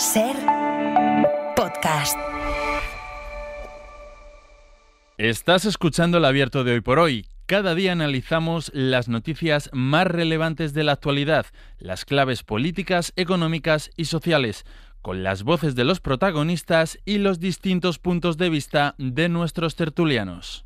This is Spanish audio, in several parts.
SER Podcast. Estás escuchando El Abierto de Hoy por Hoy. Cada día analizamos las noticias más relevantes de la actualidad, las claves políticas, económicas y sociales, con las voces de los protagonistas y los distintos puntos de vista de nuestros tertulianos.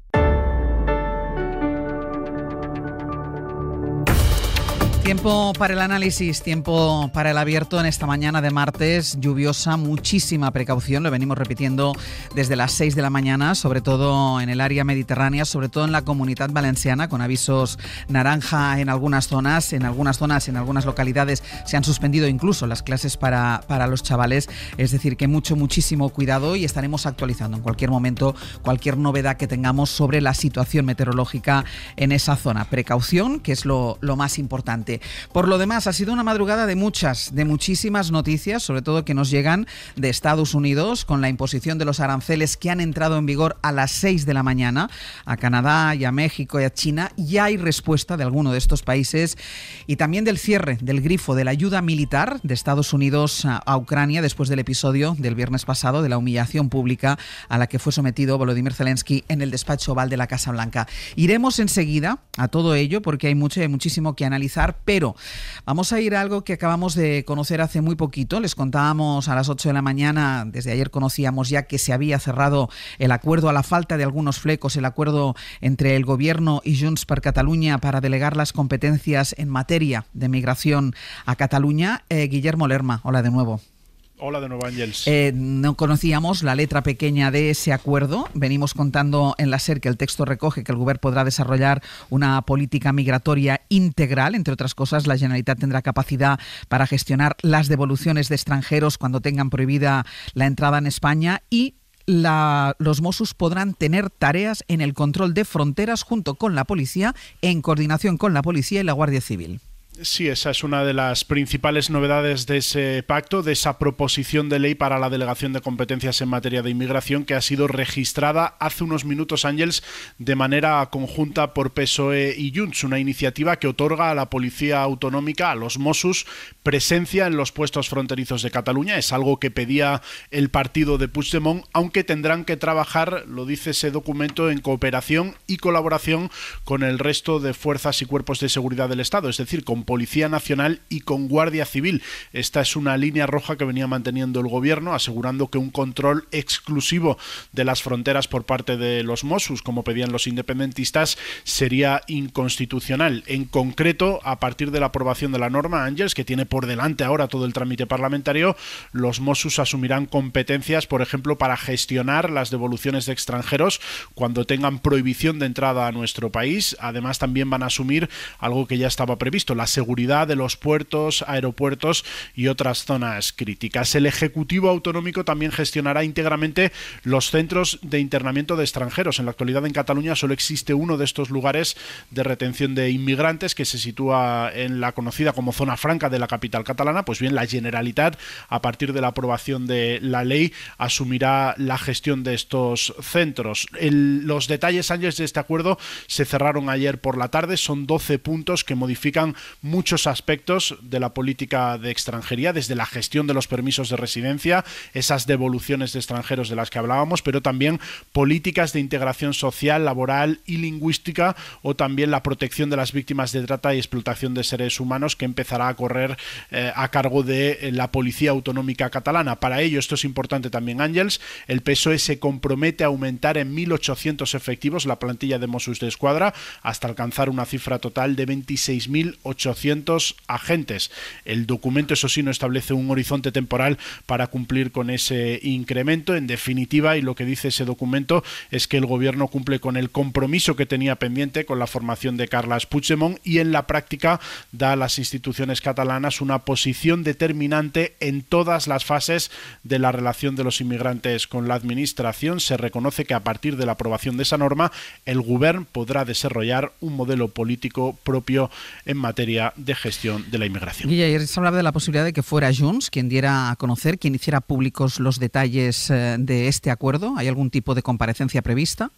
Tiempo para el análisis, tiempo para el abierto en esta mañana de martes, lluviosa, muchísima precaución, lo venimos repitiendo desde las 6 de la mañana, sobre todo en el área mediterránea, sobre todo en la Comunitat Valenciana, con avisos naranja en algunas zonas, en algunas localidades se han suspendido incluso las clases para los chavales, es decir, que muchísimo cuidado y estaremos actualizando en cualquier momento cualquier novedad que tengamos sobre la situación meteorológica en esa zona. Precaución, que es lo más importante. Por lo demás, ha sido una madrugada de muchísimas noticias, sobre todo que nos llegan de Estados Unidos, con la imposición de los aranceles que han entrado en vigor a las 6 de la mañana a Canadá y a México y a China. Ya hay respuesta de alguno de estos países y también del cierre del grifo de la ayuda militar de Estados Unidos a Ucrania después del episodio del viernes pasado de la humillación pública a la que fue sometido Volodymyr Zelensky en el despacho oval de la Casa Blanca. Iremos enseguida a todo ello porque hay muchísimo que analizar, pero vamos a ir a algo que acabamos de conocer hace muy poquito. Les contábamos a las 8 de la mañana, desde ayer conocíamos ya que se había cerrado el acuerdo, a la falta de algunos flecos, el acuerdo entre el Gobierno y Junts per Catalunya para delegar las competencias en materia de migración a Cataluña. Guillermo Lerma, hola de nuevo. Hola de nuevo, Ángels. No conocíamos la letra pequeña de ese acuerdo. Venimos contando en la SER que el texto recoge que el Govern podrá desarrollar una política migratoria integral. Entre otras cosas, la Generalitat tendrá capacidad para gestionar las devoluciones de extranjeros cuando tengan prohibida la entrada en España y los Mossos podrán tener tareas en el control de fronteras junto con la policía, en coordinación con la policía y la Guardia Civil. Sí, esa es una de las principales novedades de ese pacto, de esa proposición de ley para la delegación de competencias en materia de inmigración que ha sido registrada hace unos minutos, Ángels, de manera conjunta por PSOE y Junts, una iniciativa que otorga a la Policía Autonómica, a los Mossos, presencia en los puestos fronterizos de Cataluña. Es algo que pedía el partido de Puigdemont, aunque tendrán que trabajar, lo dice ese documento, en cooperación y colaboración con el resto de fuerzas y cuerpos de seguridad del Estado, es decir, con Policía Nacional y con Guardia Civil. Esta es una línea roja que venía manteniendo el Gobierno, asegurando que un control exclusivo de las fronteras por parte de los Mossos, como pedían los independentistas, sería inconstitucional. En concreto, a partir de la aprobación de la norma, Ángels, que tiene por delante ahora todo el trámite parlamentario, los Mossos asumirán competencias, por ejemplo, para gestionar las devoluciones de extranjeros cuando tengan prohibición de entrada a nuestro país. Además, también van a asumir algo que ya estaba previsto, la seguridad de los puertos, aeropuertos y otras zonas críticas. El Ejecutivo Autonómico también gestionará íntegramente los centros de internamiento de extranjeros. En la actualidad en Cataluña solo existe uno de estos lugares de retención de inmigrantes que se sitúa en la conocida como zona franca de la capital catalana. Pues bien, la Generalitat, a partir de la aprobación de la ley, asumirá la gestión de estos centros. Los detalles, Ángels, de este acuerdo se cerraron ayer por la tarde. Son 12 puntos que modifican muchos aspectos de la política de extranjería, desde la gestión de los permisos de residencia, esas devoluciones de extranjeros de las que hablábamos, pero también políticas de integración social, laboral y lingüística, o también la protección de las víctimas de trata y explotación de seres humanos, que empezará a correr a cargo de la Policía Autonómica Catalana. Para ello, esto es importante también, Ángels, el PSOE se compromete a aumentar en 1.800 efectivos la plantilla de Mossos d'Esquadra hasta alcanzar una cifra total de 26.800 agentes. El documento, eso sí, no establece un horizonte temporal para cumplir con ese incremento. En definitiva, y lo que dice ese documento es que el Gobierno cumple con el compromiso que tenía pendiente con la formación de Carles Puigdemont y en la práctica da a las instituciones catalanas una posición determinante en todas las fases de la relación de los inmigrantes con la administración. Se reconoce que a partir de la aprobación de esa norma, el Govern podrá desarrollar un modelo político propio en materia de gestión de la inmigración. Y ayer se hablaba de la posibilidad de que fuera Junts quien diera a conocer, quien hiciera públicos los detalles de este acuerdo. ¿Hay algún tipo de comparecencia prevista?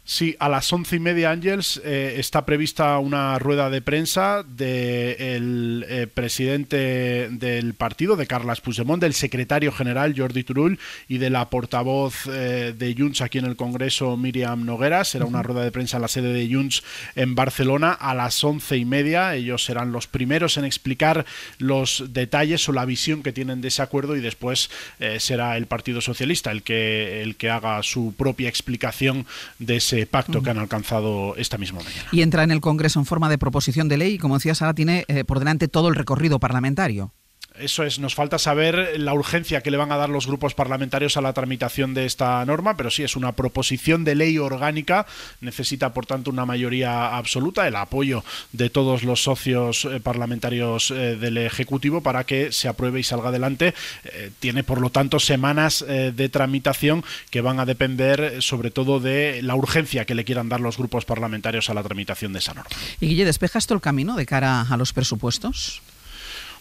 Sí, a las 11:30, Ángels, está prevista una rueda de prensa del presidente del partido, de Carles Puigdemont, del secretario general, Jordi Turull, y de la portavoz de Junts aquí en el Congreso, Míriam Nogueras. Será una rueda de prensa en la sede de Junts en Barcelona a las 11:30. Ellos serán los primeros en explicar los detalles o la visión que tienen de ese acuerdo, y después será el Partido Socialista el que haga su propia explicación de ese pacto que han alcanzado esta misma mañana. Y entra en el Congreso en forma de proposición de ley, y como decías, ahora tiene por delante todo el recorrido parlamentario. Eso es, nos falta saber la urgencia que le van a dar los grupos parlamentarios a la tramitación de esta norma, pero sí, es una proposición de ley orgánica, necesita por tanto una mayoría absoluta, el apoyo de todos los socios parlamentarios del Ejecutivo para que se apruebe y salga adelante. Tiene por lo tanto semanas de tramitación que van a depender sobre todo de la urgencia que le quieran dar los grupos parlamentarios a la tramitación de esa norma. Y Guille, ¿despeja esto el camino de cara a los presupuestos?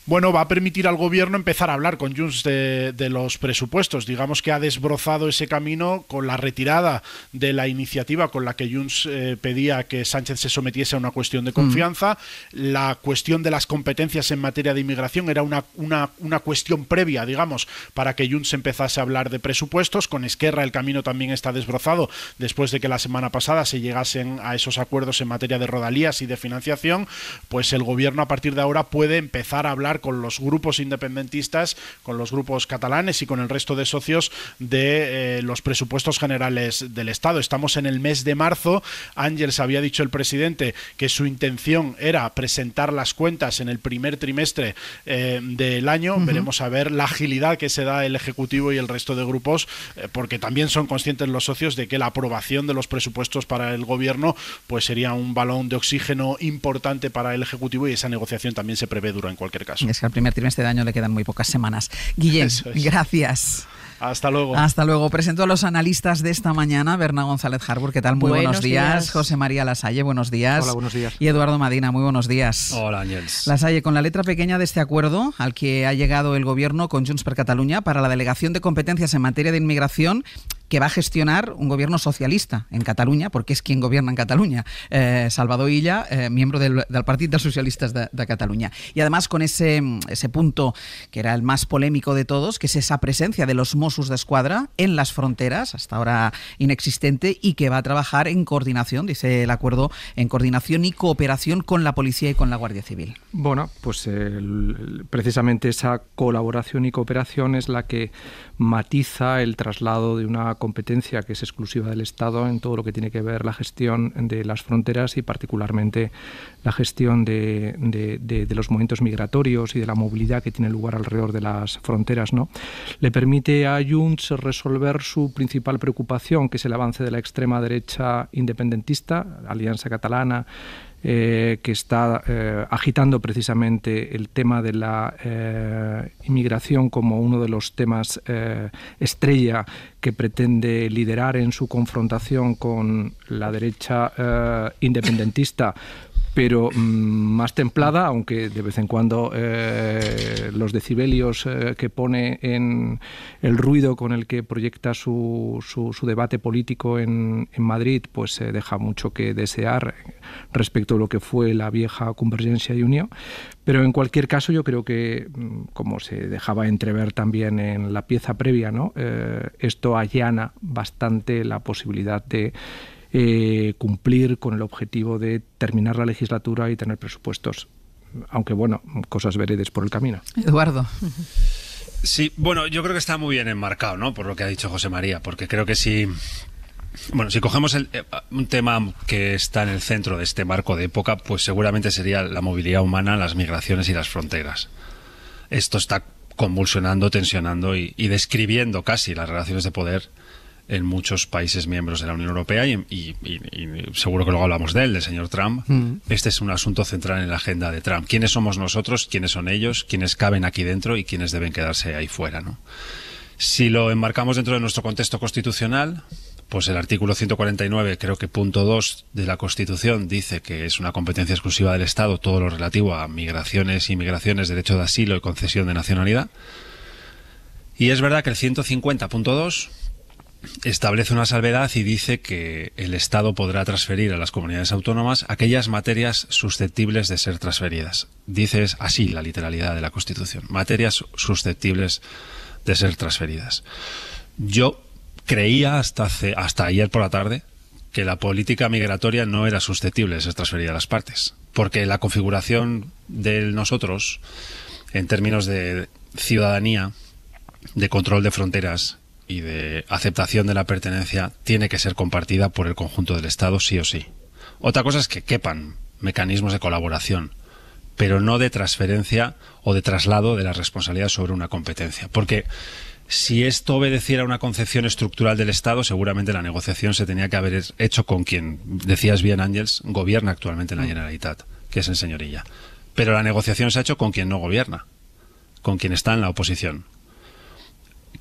Bueno, va a permitir al gobierno empezar a hablar con Junts de los presupuestos. Digamos que ha desbrozado ese camino con la retirada de la iniciativa con la que Junts pedía que Sánchez se sometiese a una cuestión de confianza. La cuestión de las competencias en materia de inmigración era una cuestión previa, digamos, para que Junts empezase a hablar de presupuestos. Con Esquerra el camino también está desbrozado después de que la semana pasada se llegasen a esos acuerdos en materia de rodalías y de financiación. Pues el gobierno a partir de ahora puede empezar a hablar con los grupos independentistas, con los grupos catalanes y con el resto de socios de los presupuestos generales del Estado. Estamos en el mes de marzo. Ángels, había dicho el presidente que su intención era presentar las cuentas en el primer trimestre del año. Veremos a ver la agilidad que se da el Ejecutivo y el resto de grupos, porque también son conscientes los socios de que la aprobación de los presupuestos para el gobierno pues sería un balón de oxígeno importante para el Ejecutivo, y esa negociación también se prevé dura en cualquier caso. Es que al primer trimestre de año le quedan muy pocas semanas. Guillem, gracias. Hasta luego. Hasta luego. Presento a los analistas de esta mañana. Berna González Harbour, ¿qué tal? Muy buenos días. José María Lasalle, buenos días. Hola, buenos días. Y Eduardo Madina, muy buenos días. Hola, Ángels. Lasalle, con la letra pequeña de este acuerdo al que ha llegado el Gobierno con Junts per Catalunya para la delegación de competencias en materia de inmigración, que va a gestionar un gobierno socialista en Catalunya, porque es quien gobierna en Catalunya, Salvador Illa, miembro del Partit dels Socialistes de Catalunya. Y además con ese punto que era el más polémico de todos, que es esa presencia de los Mossos d'Esquadra en las fronteras, hasta ahora inexistente, y que va a trabajar en coordinación, dice el acuerdo, en coordinación y cooperación con la Policía y con la Guardia Civil. Bueno, pues precisamente esa colaboración y cooperación es la que matiza el traslado de una competencia que es exclusiva del Estado en todo lo que tiene que ver la gestión de las fronteras y particularmente la gestión de los movimientos migratorios y de la movilidad que tiene lugar alrededor de las fronteras, ¿no? Le permite a Junts resolver su principal preocupación, que es el avance de la extrema derecha independentista, Alianza Catalana, que está agitando precisamente el tema de la inmigración como uno de los temas estrella que pretende liderar en su confrontación con la derecha independentista, pero más templada, aunque de vez en cuando los decibelios que pone en el ruido con el que proyecta su debate político en Madrid, pues deja mucho que desear respecto a lo que fue la vieja Convergencia y Unió. Pero en cualquier caso yo creo que, como se dejaba entrever también en la pieza previa, ¿no? Esto allana bastante la posibilidad de cumplir con el objetivo de terminar la legislatura y tener presupuestos, aunque bueno, cosas veredes por el camino. Eduardo. Sí, bueno, yo creo que está muy bien enmarcado, ¿no? Por lo que ha dicho José María, porque creo que si cogemos un tema que está en el centro de este marco de época, pues seguramente sería la movilidad humana, las migraciones y las fronteras. Esto está convulsionando, tensionando y describiendo casi las relaciones de poder en muchos países miembros de la Unión Europea y seguro que luego hablamos del señor Trump. Este es un asunto central en la agenda de Trump. ¿Quiénes somos nosotros? ¿Quiénes son ellos? ¿Quiénes caben aquí dentro? ¿Y quiénes deben quedarse ahí fuera, ¿no? Si lo enmarcamos dentro de nuestro contexto constitucional, pues el artículo 149, creo que punto 2 de la Constitución dice que es una competencia exclusiva del Estado todo lo relativo a migraciones, inmigraciones, derecho de asilo y concesión de nacionalidad. Y es verdad que el 150.2 establece una salvedad y dice que el Estado podrá transferir a las comunidades autónomas aquellas materias susceptibles de ser transferidas. Dice así la literalidad de la Constitución: materias susceptibles de ser transferidas. Yo creía hasta ayer por la tarde que la política migratoria no era susceptible de ser transferida a las partes, porque la configuración de nosotros, en términos de ciudadanía, de control de fronteras y de aceptación de la pertenencia, tiene que ser compartida por el conjunto del Estado, sí o sí. Otra cosa es que quepan mecanismos de colaboración, pero no de transferencia o de traslado de la responsabilidad sobre una competencia. Porque si esto obedeciera a una concepción estructural del Estado, seguramente la negociación se tenía que haber hecho con quien, decías bien, Ángels, gobierna actualmente en la Generalitat, que es el señor Illa. Pero la negociación se ha hecho con quien no gobierna, con quien está en la oposición,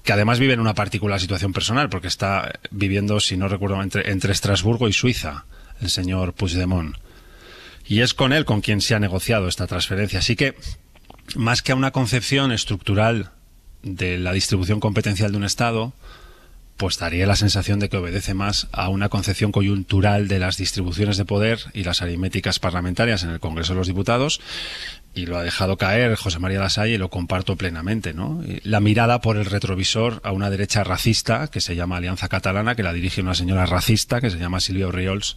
que además vive en una particular situación personal, porque está viviendo, si no recuerdo, entre Estrasburgo y Suiza, el señor Puigdemont. Y es con él con quien se ha negociado esta transferencia. Así que, más que a una concepción estructural de la distribución competencial de un Estado, pues daría la sensación de que obedece más a una concepción coyuntural de las distribuciones de poder y las aritméticas parlamentarias en el Congreso de los Diputados, y lo ha dejado caer José María Lasalle y lo comparto plenamente, ¿no? La mirada por el retrovisor a una derecha racista que se llama Alianza Catalana, que la dirige una señora racista que se llama Sílvia Orriols,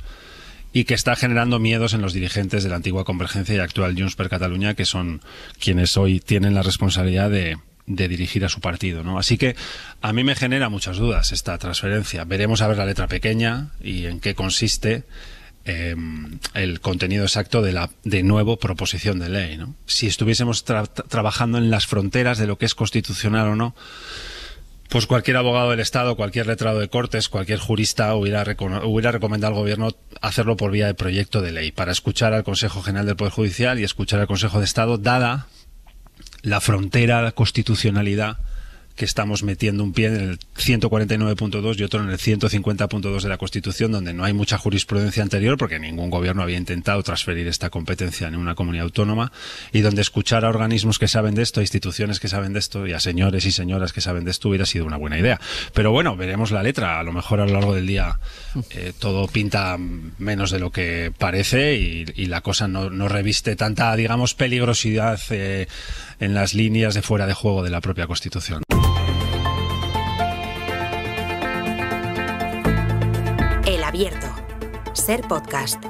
y que está generando miedos en los dirigentes de la antigua Convergencia y actual Junts per Catalunya, que son quienes hoy tienen la responsabilidad de dirigir a su partido, ¿no? Así que a mí me genera muchas dudas esta transferencia. Veremos a ver la letra pequeña y en qué consiste el contenido exacto de la, de nuevo, proposición de ley, ¿no? Si estuviésemos trabajando en las fronteras de lo que es constitucional o no, pues cualquier abogado del Estado, cualquier letrado de Cortes, cualquier jurista hubiera recomendado al Gobierno hacerlo por vía de proyecto de ley, para escuchar al Consejo General del Poder Judicial y escuchar al Consejo de Estado, dada la frontera de constitucionalidad que estamos metiendo un pie en el 149.2 y otro en el 150.2 de la Constitución, donde no hay mucha jurisprudencia anterior, porque ningún gobierno había intentado transferir esta competencia en una comunidad autónoma, y donde escuchar a organismos que saben de esto, a instituciones que saben de esto y a señores y señoras que saben de esto hubiera sido una buena idea. Pero bueno, veremos la letra. A lo mejor a lo largo del día todo pinta menos de lo que parece y la cosa no reviste tanta, digamos, peligrosidad en las líneas de fuera de juego de la propia Constitución. El Abierto. Ser podcast.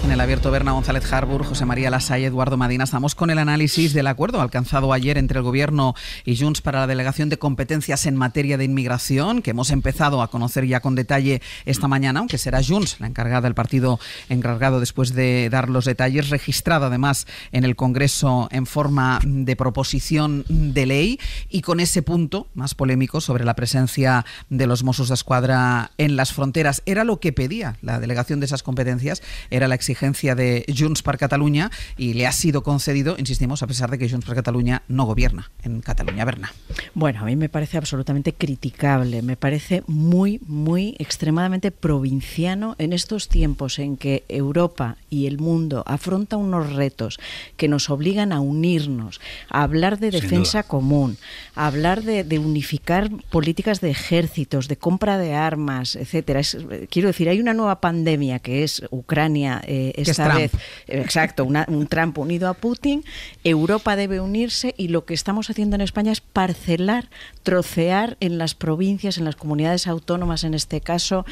En el Abierto, Berna González Harbour, José María Lasalle, Eduardo Madina. Estamos con el análisis del acuerdo alcanzado ayer entre el Gobierno y Junts para la delegación de competencias en materia de inmigración, que hemos empezado a conocer ya con detalle esta mañana, aunque será Junts la encargada, el partido encargado después de dar los detalles, registrado además en el Congreso en forma de proposición de ley, y con ese punto más polémico sobre la presencia de los Mossos d'Esquadra en las fronteras. Era lo que pedía la delegación de esas competencias, era la exigencia de Junts per Catalunya, y le ha sido concedido, insistimos, a pesar de que Junts per Catalunya no gobierna en Cataluña. Berna. Bueno, a mí me parece absolutamente criticable, me parece muy, muy extremadamente provinciano en estos tiempos en que Europa y el mundo afrontan unos retos que nos obligan a unirnos, a hablar de defensa común, a hablar de unificar políticas de ejércitos, de compra de armas, etcétera. Quiero decir, hay una nueva pandemia que es Ucrania, esta vez, exacto, un Trump unido a Putin. Europa debe unirse, y lo que estamos haciendo en España es parcelar, trocear en las provincias, en las comunidades autónomas, en este caso,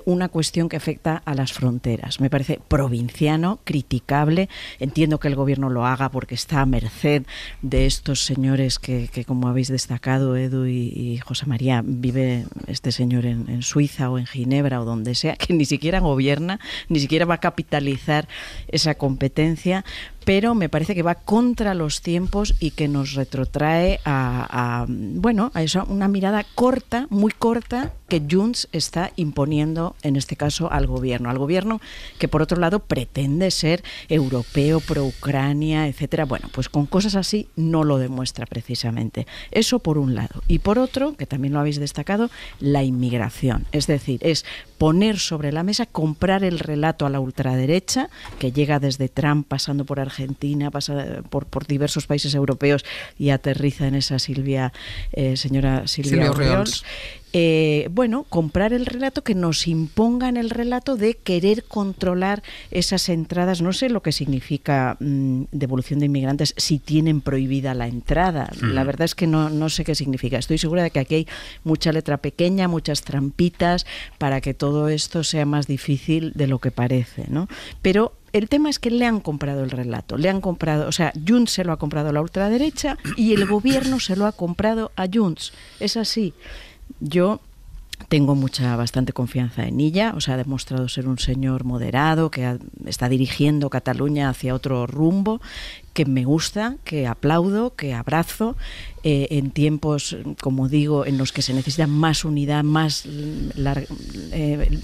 una cuestión que afecta a las fronteras. Me parece provinciano, criticable. Entiendo que el Gobierno lo haga porque está a merced de estos señores que como habéis destacado, Edu y José María, vive este señor en Suiza o en Ginebra o donde sea, que ni siquiera gobierna, ni siquiera va a capitalizar esa competencia, pero me parece que va contra los tiempos y que nos retrotrae a eso, una mirada corta, muy corta, que Junts está imponiendo en este caso al gobierno que por otro lado pretende ser europeo, pro Ucrania, etcétera. Bueno, pues con cosas así no lo demuestra precisamente. Eso por un lado. Y por otro, que también lo habéis destacado, la inmigración. Es decir, es poner sobre la mesa, comprar el relato a la ultraderecha, que llega desde Trump, pasando por Argentina, pasa por diversos países europeos y aterriza en esa señora Silvia Orriols. comprar el relato, que nos impongan el relato de querer controlar esas entradas. No sé lo que significa devolución de inmigrantes si tienen prohibida la entrada. La verdad es que no sé qué significa. Estoy segura de que aquí hay mucha letra pequeña, muchas trampitas para que todo esto sea más difícil de lo que parece, ¿no? Pero el tema es que le han comprado el relato, Junts se lo ha comprado a la ultraderecha y el gobierno se lo ha comprado a Junts. Es así. Yo tengo bastante confianza en ella, ha demostrado ser un señor moderado, que está dirigiendo Cataluña hacia otro rumbo, que me gusta, que aplaudo, que abrazo, en tiempos, como digo, en los que se necesita más unidad, más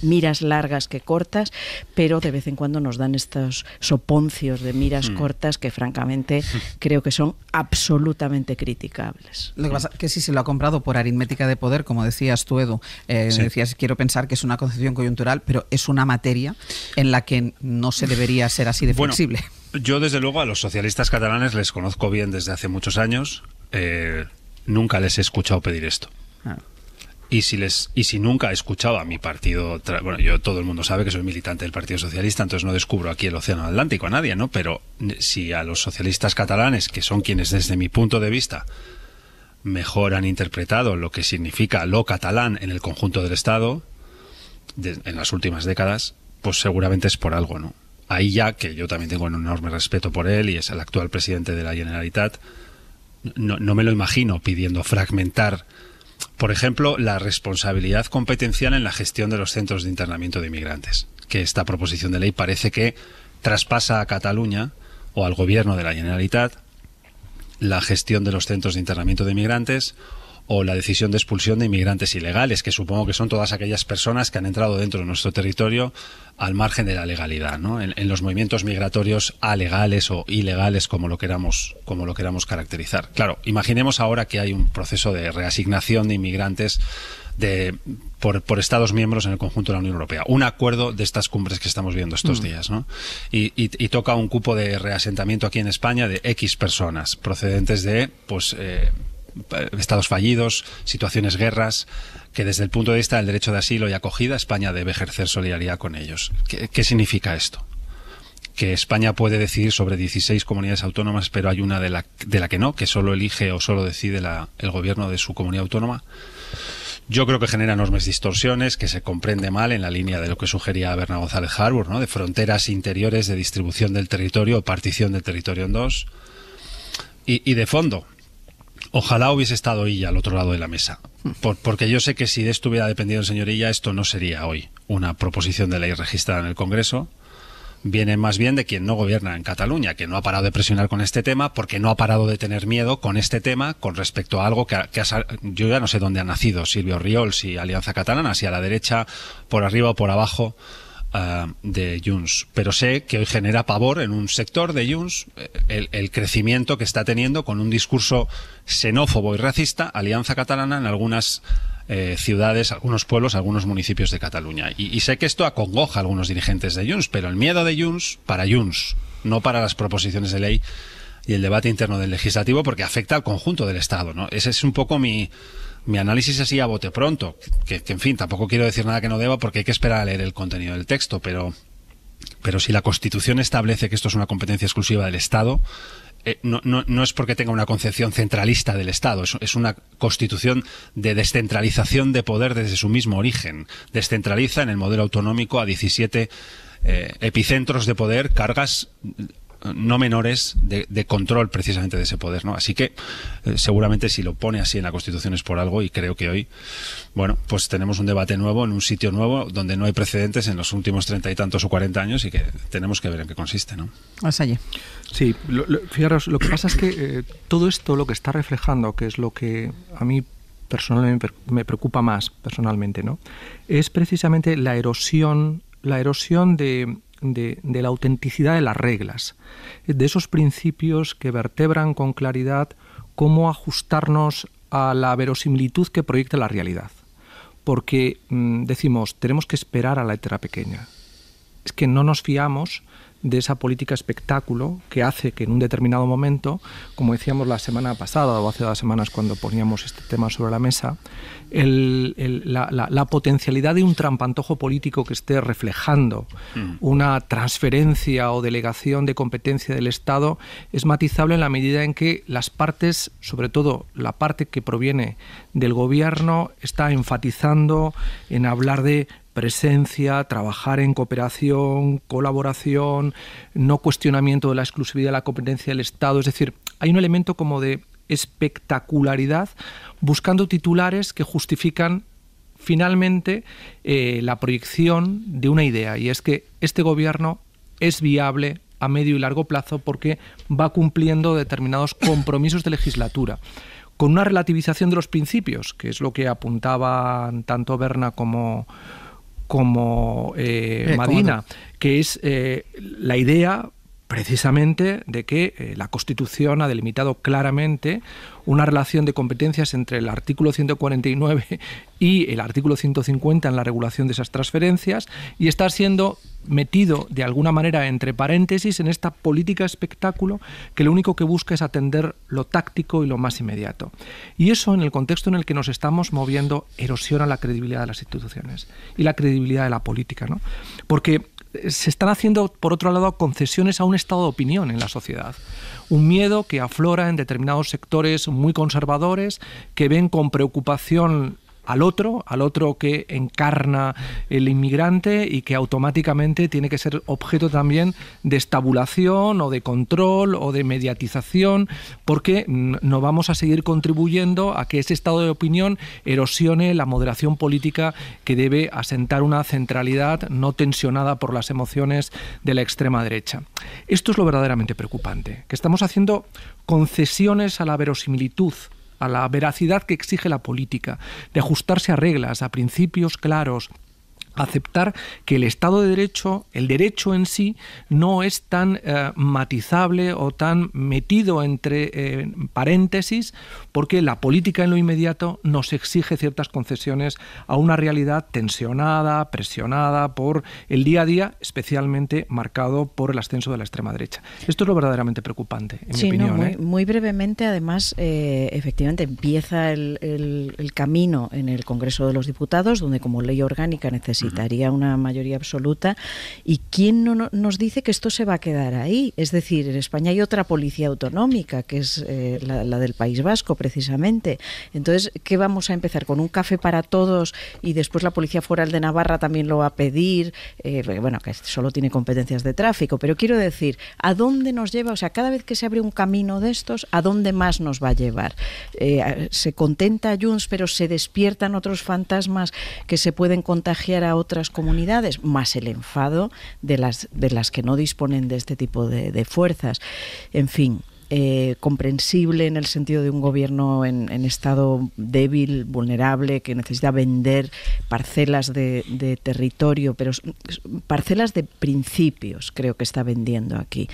miras largas que cortas, pero de vez en cuando nos dan estos soponcios de miras cortas que francamente creo que son absolutamente criticables. Lo que pasa es que sí se lo ha comprado por aritmética de poder, como decías tú, Edu. Sí. Decías, quiero pensar que es una concepción coyuntural, pero es una materia en la que no se debería ser así de flexible. Yo, desde luego, a los socialistas catalanes les conozco bien desde hace muchos años. Nunca les he escuchado pedir esto. Y si nunca he escuchado a mi partido, todo el mundo sabe que soy militante del Partido Socialista, entonces no descubro aquí el océano Atlántico a nadie, ¿no? Pero si a los socialistas catalanes, que son quienes desde mi punto de vista mejor han interpretado lo que significa lo catalán en el conjunto del Estado en las últimas décadas, pues seguramente es por algo, ¿no? Ahí ya, que yo también tengo un enorme respeto por él y es el actual presidente de la Generalitat, no me lo imagino pidiendo fragmentar, por ejemplo, la responsabilidad competencial en la gestión de los centros de internamiento de inmigrantes, que esta proposición de ley parece que traspasa a Cataluña o al gobierno de la Generalitat la gestión de los centros de internamiento de inmigrantes o la decisión de expulsión de inmigrantes ilegales, que supongo que son todas aquellas personas que han entrado dentro de nuestro territorio al margen de la legalidad, ¿no? En los movimientos migratorios alegales o ilegales, como lo queramos caracterizar. Claro, imaginemos ahora que hay un proceso de reasignación de inmigrantes por Estados miembros en el conjunto de la Unión Europea. Un acuerdo de estas cumbres que estamos viendo estos días, ¿no? Y toca un cupo de reasentamiento aquí en España de X personas procedentes de, estados fallidos, situaciones, guerras, que desde el punto de vista del derecho de asilo y acogida, España debe ejercer solidaridad con ellos. ¿Qué significa esto? Que España puede decidir sobre 16 comunidades autónomas, pero hay una de la que no, que solo elige o solo decide el gobierno de su comunidad autónoma. Yo creo que genera enormes distorsiones, que se comprende mal en la línea de lo que sugería Berna González Harbour, ¿no? De fronteras interiores, de distribución del territorio o partición del territorio en dos. Y de fondo, ojalá hubiese estado Illa al otro lado de la mesa, porque yo sé que si de esto hubiera dependido el señor Illa, esto no sería hoy una proposición de ley registrada en el Congreso. Viene más bien de quien no gobierna en Cataluña, que no ha parado de presionar con este tema, porque no ha parado de tener miedo con este tema con respecto a algo que yo ya no sé dónde ha nacido Silvio Riol, si Alianza Catalana, si a la derecha, por arriba o por abajo de Junts, pero sé que hoy genera pavor en un sector de Junts el crecimiento que está teniendo con un discurso xenófobo y racista Alianza Catalana en algunas ciudades, algunos pueblos, algunos municipios de Cataluña. Y sé que esto acongoja a algunos dirigentes de Junts, pero el miedo de Junts para Junts, no para las proposiciones de ley y el debate interno del legislativo, porque afecta al conjunto del Estado, ¿no? Ese es un poco mi análisis así a bote pronto, que en fin, tampoco quiero decir nada que no deba porque hay que esperar a leer el contenido del texto, pero si la Constitución establece que esto es una competencia exclusiva del Estado, no es porque tenga una concepción centralista del Estado, es una constitución de descentralización de poder desde su mismo origen. Descentraliza en el modelo autonómico a 17 epicentros de poder, cargas no menores de control precisamente de ese poder, ¿no? Así que seguramente si lo pone así en la Constitución es por algo, y creo que hoy, pues tenemos un debate nuevo en un sitio nuevo donde no hay precedentes en los últimos 30 y tantos o 40 años y que tenemos que ver en qué consiste, ¿no? Allí. Sí, fijaros, lo que pasa es que todo esto lo que está reflejando, que es lo que a mí personalmente me preocupa más personalmente, ¿no? Es precisamente la erosión de la autenticidad de las reglas, de esos principios que vertebran con claridad cómo ajustarnos a la verosimilitud que proyecta la realidad. Porque decimos, tenemos que esperar a la letra pequeña. Es que no nos fiamos de esa política espectáculo que hace que en un determinado momento, como decíamos la semana pasada o hace 2 semanas cuando poníamos este tema sobre la mesa, la potencialidad de un trampantojo político que esté reflejando una transferencia o delegación de competencia del Estado es matizable en la medida en que las partes, sobre todo la parte que proviene del Gobierno, está enfatizando en hablar de presencia, trabajar en cooperación, colaboración, no cuestionamiento de la exclusividad de la competencia del Estado. Es decir, hay un elemento como de espectacularidad buscando titulares que justifican finalmente la proyección de una idea, y es que este Gobierno es viable a medio y largo plazo porque va cumpliendo determinados compromisos de legislatura, con una relativización de los principios, que es lo que apuntaban tanto Berna como Madina, que es la idea precisamente de que la Constitución ha delimitado claramente una relación de competencias entre el artículo 149 y el artículo 150 en la regulación de esas transferencias, y está siendo metido de alguna manera entre paréntesis en esta política espectáculo que lo único que busca es atender lo táctico y lo más inmediato. Y eso, en el contexto en el que nos estamos moviendo, erosiona la credibilidad de las instituciones y la credibilidad de la política, ¿no? Porque se están haciendo, por otro lado, concesiones a un estado de opinión en la sociedad. Un miedo que aflora en determinados sectores muy conservadores que ven con preocupación al otro que encarna el inmigrante y que automáticamente tiene que ser objeto también de estabulación o de control o de mediatización, porque no vamos a seguir contribuyendo a que ese estado de opinión erosione la moderación política que debe asentar una centralidad no tensionada por las emociones de la extrema derecha. Esto es lo verdaderamente preocupante, que estamos haciendo concesiones a la verosimilitud, a la veracidad que exige la política, de ajustarse a reglas, a principios claros, aceptar que el Estado de Derecho, el derecho en sí, no es tan matizable o tan metido entre paréntesis, porque la política en lo inmediato nos exige ciertas concesiones a una realidad tensionada, presionada por el día a día, especialmente marcado por el ascenso de la extrema derecha. Esto es lo verdaderamente preocupante, en mi opinión. Muy brevemente, además, efectivamente empieza el camino en el Congreso de los Diputados, donde como ley orgánica necesitaría una mayoría absoluta, y ¿quién no nos dice que esto se va a quedar ahí? Es decir, en España hay otra policía autonómica, que es la del País Vasco, precisamente. Entonces, ¿qué vamos a empezar? ¿Con un café para todos y después la Policía Foral de Navarra también lo va a pedir? Bueno, que solo tiene competencias de tráfico, pero quiero decir, ¿a dónde nos lleva? O sea, cada vez que se abre un camino de estos, ¿a dónde más nos va a llevar? Se contenta Junts, pero se despiertan otros fantasmas que se pueden contagiar a otras comunidades, más el enfado de las que no disponen de este tipo de fuerzas. En fin, comprensible en el sentido de un gobierno en estado débil, vulnerable, que necesita vender parcelas de territorio, pero parcelas de principios creo que está vendiendo aquí,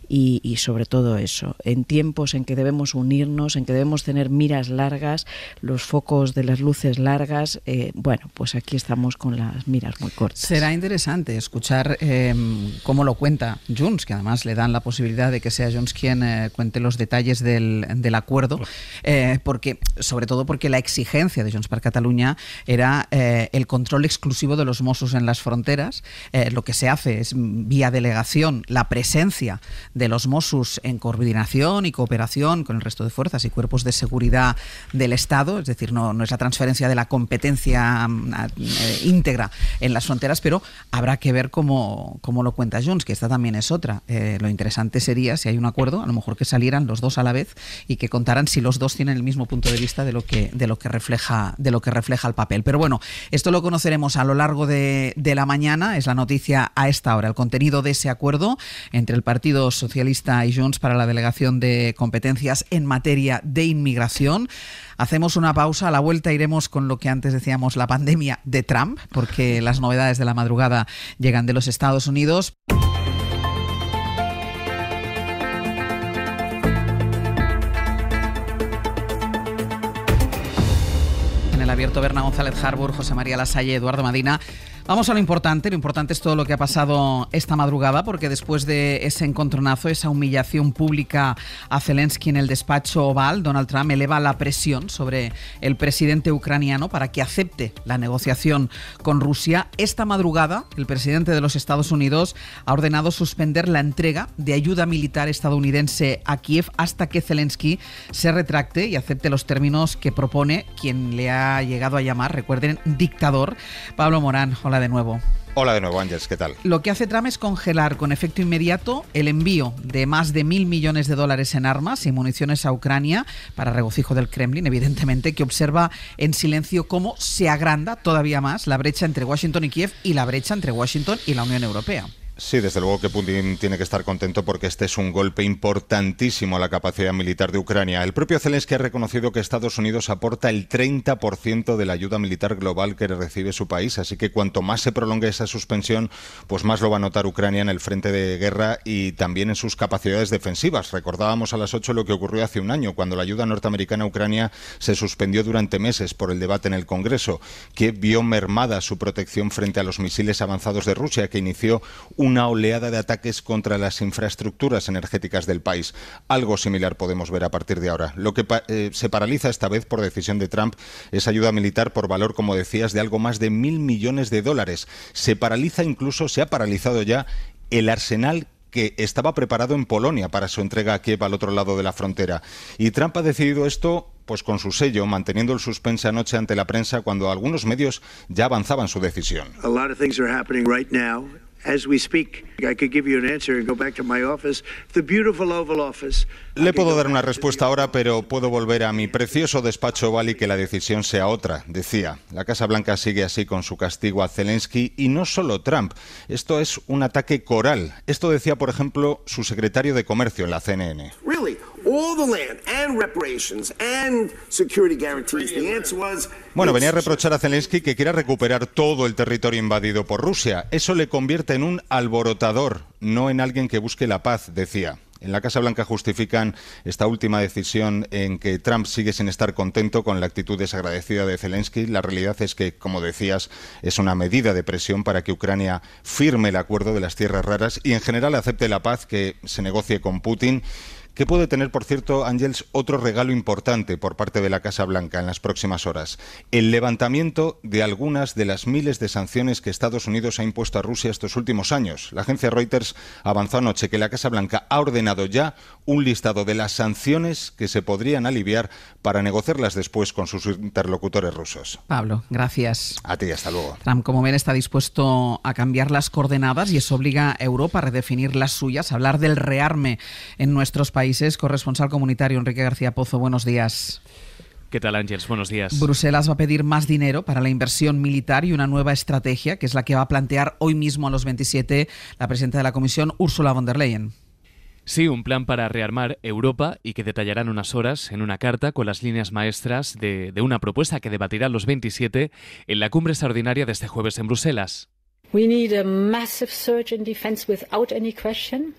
y sobre todo eso, en tiempos en que debemos unirnos, en que debemos tener miras largas, los focos de las luces largas, bueno, pues aquí estamos con las miras muy cortas. Será interesante escuchar cómo lo cuenta Junts, que además le dan la posibilidad de que sea Junts quien cuente los detalles del acuerdo, sobre todo porque la exigencia de Junts per Catalunya era el control exclusivo de los Mossos en las fronteras. Lo que se hace es, vía delegación, la presencia de los Mossos en coordinación y cooperación con el resto de fuerzas y cuerpos de seguridad del Estado, es decir, no es la transferencia de la competencia íntegra en las fronteras, pero habrá que ver cómo lo cuenta Junts, que esta también es otra. Lo interesante sería, si hay un acuerdo, a lo mejor que salieran los dos a la vez y que contaran si los dos tienen el mismo punto de vista de lo que refleja el papel. Pero bueno, esto lo conoceremos a lo largo de la mañana. Es la noticia a esta hora, el contenido de ese acuerdo entre el Partido Socialista y Junts para la delegación de competencias en materia de inmigración. Hacemos una pausa, a la vuelta iremos con lo que antes decíamos, la pandemia de Trump, porque las novedades de la madrugada llegan de los Estados Unidos. Abierto, Berna González Harbour, José María Lasalle, Eduardo Madina. Vamos a lo importante es todo lo que ha pasado esta madrugada, porque después de ese encontronazo, esa humillación pública a Zelensky en el despacho Oval, Donald Trump eleva la presión sobre el presidente ucraniano para que acepte la negociación con Rusia. Esta madrugada, el presidente de los Estados Unidos ha ordenado suspender la entrega de ayuda militar estadounidense a Kiev hasta que Zelensky se retracte y acepte los términos que propone quien le ha llegado a llamar, recuerden, dictador. Pablo Morán, hola de nuevo. Hola de nuevo, Ángeles, ¿qué tal? Lo que hace Trump es congelar con efecto inmediato el envío de más de $1.000 millones en armas y municiones a Ucrania, para regocijo del Kremlin, evidentemente, que observa en silencio cómo se agranda todavía más la brecha entre Washington y Kiev y la brecha entre Washington y la Unión Europea. Sí, desde luego que Putin tiene que estar contento porque este es un golpe importantísimo a la capacidad militar de Ucrania. El propio Zelensky ha reconocido que Estados Unidos aporta el 30% de la ayuda militar global que recibe su país, así que cuanto más se prolongue esa suspensión, pues más lo va a notar Ucrania en el frente de guerra y también en sus capacidades defensivas. Recordábamos a las 8 lo que ocurrió hace un año, cuando la ayuda norteamericana a Ucrania se suspendió durante meses por el debate en el Congreso, que vio mermada su protección frente a los misiles avanzados de Rusia, que inició una oleada de ataques contra las infraestructuras energéticas del país. Algo similar podemos ver a partir de ahora. Lo que se paraliza esta vez por decisión de Trump es ayuda militar por valor, como decías, de algo más de $1.000 millones. Se paraliza incluso, se ha paralizado ya el arsenal que estaba preparado en Polonia para su entrega a Kiev al otro lado de la frontera. Y Trump ha decidido esto pues con su sello, manteniendo el suspense anoche ante la prensa cuando algunos medios ya avanzaban su decisión. As we speak, I could give you an answer and go back to my office, the beautiful Oval Office. Le puedo dar una respuesta ahora, pero puedo volver a mi precioso despacho Oval y que la decisión sea otra, decía. La Casa Blanca sigue así con su castigo a Zelensky y no solo Trump. Esto es un ataque coral. Esto decía, por ejemplo, su secretario de Comercio en la CNN. Really? All the land and reparations and security guarantees. The answer was... Bueno, venía a reprochar a Zelensky que quiera recuperar todo el territorio invadido por Rusia. Eso le convierte en un alborotador, no en alguien que busque la paz, decía. En la Casa Blanca justifican esta última decisión en que Trump sigue sin estar contento con la actitud desagradecida de Zelensky. La realidad es que, como decías, es una medida de presión para que Ucrania firme el acuerdo de las tierras raras y en general acepte la paz, que se negocie con Putin, que puede tener, por cierto, Ángels, otro regalo importante por parte de la Casa Blanca en las próximas horas: el levantamiento de algunas de las miles de sanciones que Estados Unidos ha impuesto a Rusia estos últimos años. La agencia Reuters avanzó anoche que la Casa Blanca ha ordenado ya un listado de las sanciones que se podrían aliviar para negociarlas después con sus interlocutores rusos. Pablo, gracias. A ti, hasta luego. Trump, como ven, está dispuesto a cambiar las coordenadas y eso obliga a Europa a redefinir las suyas, a hablar del rearme en nuestros países. Corresponsal comunitario Enrique García Pozo, buenos días. ¿Qué tal, Ángeles? Buenos días. Bruselas va a pedir más dinero para la inversión militar y una nueva estrategia, que es la que va a plantear hoy mismo a los 27 la presidenta de la Comisión, Ursula von der Leyen. Sí, un plan para rearmar Europa y que detallarán unas horas en una carta con las líneas maestras de una propuesta que debatirán los 27 en la cumbre extraordinaria de este jueves en Bruselas. We need a massive surge in defense without any question.